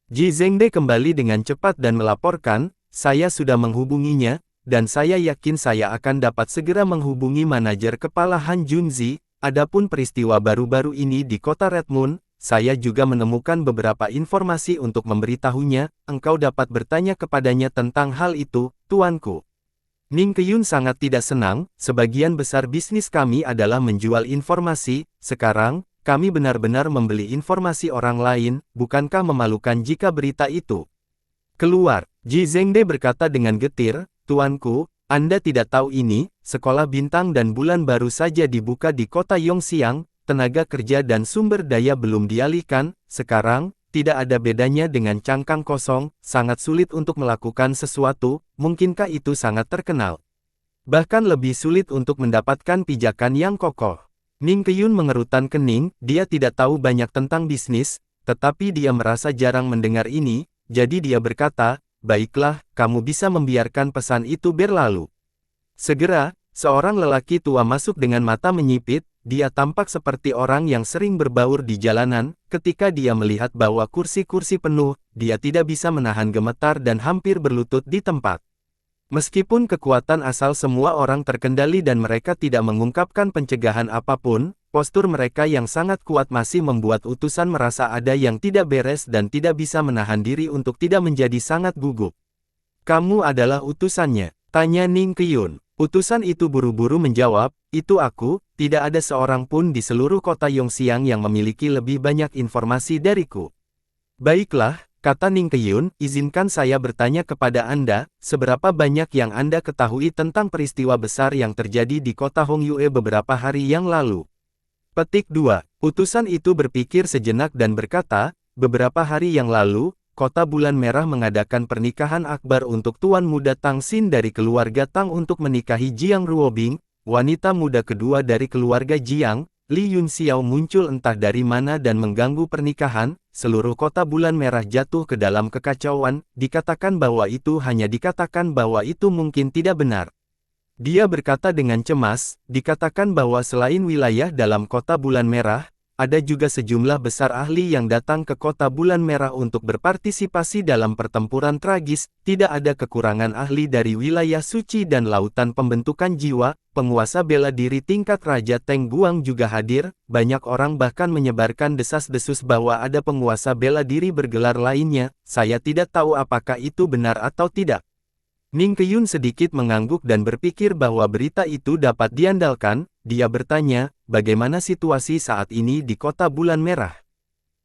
Ji Zhengde kembali dengan cepat dan melaporkan, saya sudah menghubunginya, dan saya yakin saya akan dapat segera menghubungi manajer kepala Han Junzi. Adapun peristiwa baru-baru ini di kota Red Moon, saya juga menemukan beberapa informasi untuk memberitahunya. Engkau dapat bertanya kepadanya tentang hal itu, tuanku. Ning Keyun sangat tidak senang, sebagian besar bisnis kami adalah menjual informasi, sekarang, kami benar-benar membeli informasi orang lain, bukankah memalukan jika berita itu keluar? Ji Zhengde berkata dengan getir, tuanku, Anda tidak tahu ini, sekolah bintang dan bulan baru saja dibuka di kota Yongxiang, tenaga kerja dan sumber daya belum dialihkan, sekarang, tidak ada bedanya dengan cangkang kosong, sangat sulit untuk melakukan sesuatu, mungkinkah itu sangat terkenal? Bahkan lebih sulit untuk mendapatkan pijakan yang kokoh. Ning Keyun mengerutkan kening, dia tidak tahu banyak tentang bisnis, tetapi dia merasa jarang mendengar ini, jadi dia berkata, baiklah, kamu bisa membiarkan pesan itu berlalu. Segera, seorang lelaki tua masuk dengan mata menyipit, dia tampak seperti orang yang sering berbaur di jalanan, ketika dia melihat bahwa kursi-kursi penuh, dia tidak bisa menahan gemetar dan hampir berlutut di tempat. Meskipun kekuatan asal semua orang terkendali dan mereka tidak mengungkapkan pencegahan apapun, postur mereka yang sangat kuat masih membuat utusan merasa ada yang tidak beres dan tidak bisa menahan diri untuk tidak menjadi sangat gugup. Kamu adalah utusannya? Tanya Ning Keyun. Utusan itu buru-buru menjawab, itu aku, tidak ada seorang pun di seluruh kota Yongxiang yang memiliki lebih banyak informasi dariku. Baiklah, kata Ning Keyun, izinkan saya bertanya kepada Anda, seberapa banyak yang Anda ketahui tentang peristiwa besar yang terjadi di kota Hongyue beberapa hari yang lalu? Petik 2. Utusan itu berpikir sejenak dan berkata, beberapa hari yang lalu, kota Bulan Merah mengadakan pernikahan akbar untuk tuan muda Tang Xin dari keluarga Tang untuk menikahi Jiang Ruobing, wanita muda kedua dari keluarga Jiang. Li Yun Xiao muncul entah dari mana dan mengganggu pernikahan, seluruh kota Bulan Merah jatuh ke dalam kekacauan, dikatakan bahwa itu mungkin tidak benar. Dia berkata dengan cemas, dikatakan bahwa selain wilayah dalam kota Bulan Merah, ada juga sejumlah besar ahli yang datang ke kota Bulan Merah untuk berpartisipasi dalam pertempuran tragis, tidak ada kekurangan ahli dari wilayah suci dan lautan pembentukan jiwa, penguasa bela diri tingkat Raja Teng Guang juga hadir, banyak orang bahkan menyebarkan desas-desus bahwa ada penguasa bela diri bergelar lainnya, saya tidak tahu apakah itu benar atau tidak. Ning Keyun sedikit mengangguk dan berpikir bahwa berita itu dapat diandalkan. Dia bertanya, bagaimana situasi saat ini di kota Bulan Merah?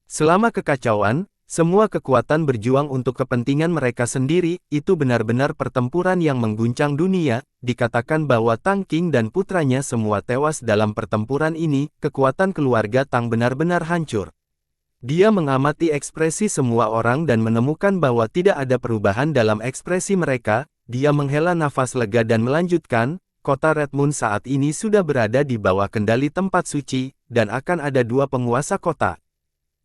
Selama kekacauan, semua kekuatan berjuang untuk kepentingan mereka sendiri, itu benar-benar pertempuran yang mengguncang dunia, dikatakan bahwa Tang Qing dan putranya semua tewas dalam pertempuran ini, kekuatan keluarga Tang benar-benar hancur. Dia mengamati ekspresi semua orang dan menemukan bahwa tidak ada perubahan dalam ekspresi mereka. Dia menghela nafas lega dan melanjutkan, kota Red Moon saat ini sudah berada di bawah kendali tempat suci, dan akan ada 2 penguasa kota.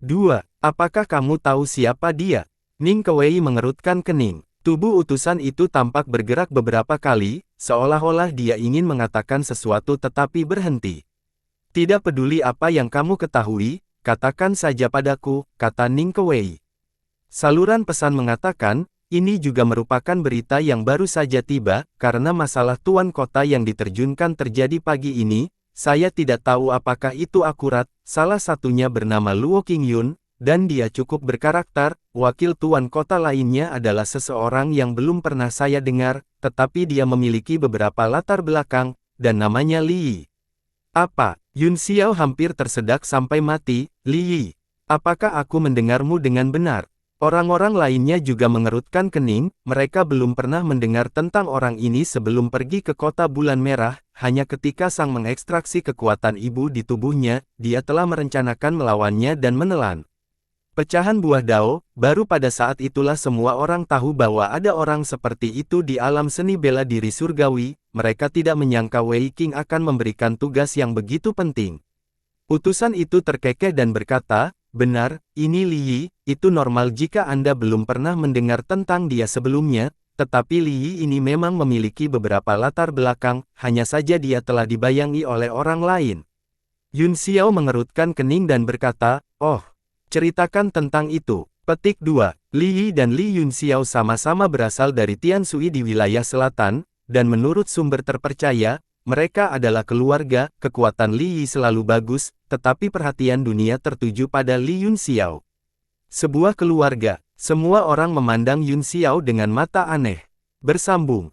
2. Apakah kamu tahu siapa dia? Ning Kewei mengerutkan kening. Tubuh utusan itu tampak bergerak beberapa kali, seolah-olah dia ingin mengatakan sesuatu tetapi berhenti. Tidak peduli apa yang kamu ketahui, katakan saja padaku, kata Ning Kewei. Saluran pesan mengatakan, ini juga merupakan berita yang baru saja tiba, karena masalah tuan kota yang diterjunkan terjadi pagi ini, saya tidak tahu apakah itu akurat, salah satunya bernama Luo Qingyun, dan dia cukup berkarakter, wakil tuan kota lainnya adalah seseorang yang belum pernah saya dengar, tetapi dia memiliki beberapa latar belakang, dan namanya Li Yi. Apa? Yun Xiao hampir tersedak sampai mati, Li Yi. Apakah aku mendengarmu dengan benar? Orang-orang lainnya juga mengerutkan kening, mereka belum pernah mendengar tentang orang ini sebelum pergi ke kota Bulan Merah, hanya ketika sang mengekstraksi kekuatan ibu di tubuhnya, dia telah merencanakan melawannya dan menelan Pecahan buah Dao, baru pada saat itulah semua orang tahu bahwa ada orang seperti itu di alam seni bela diri surgawi. Mereka tidak menyangka Wei Qing akan memberikan tugas yang begitu penting. Utusan itu terkekeh dan berkata, "Benar, ini Li Yi, itu normal jika Anda belum pernah mendengar tentang dia sebelumnya, tetapi Li Yi ini memang memiliki beberapa latar belakang, hanya saja dia telah dibayangi oleh orang lain." Yun Xiao mengerutkan kening dan berkata, "Oh, ceritakan tentang itu." Petik 2. Li Yi dan Li Yun Xiao sama-sama berasal dari Tianshui di wilayah selatan, dan menurut sumber terpercaya, mereka adalah keluarga. Kekuatan Li Yi selalu bagus, tetapi perhatian dunia tertuju pada Li Yun Xiao. Sebuah keluarga. Semua orang memandang Yun Xiao dengan mata aneh. Bersambung.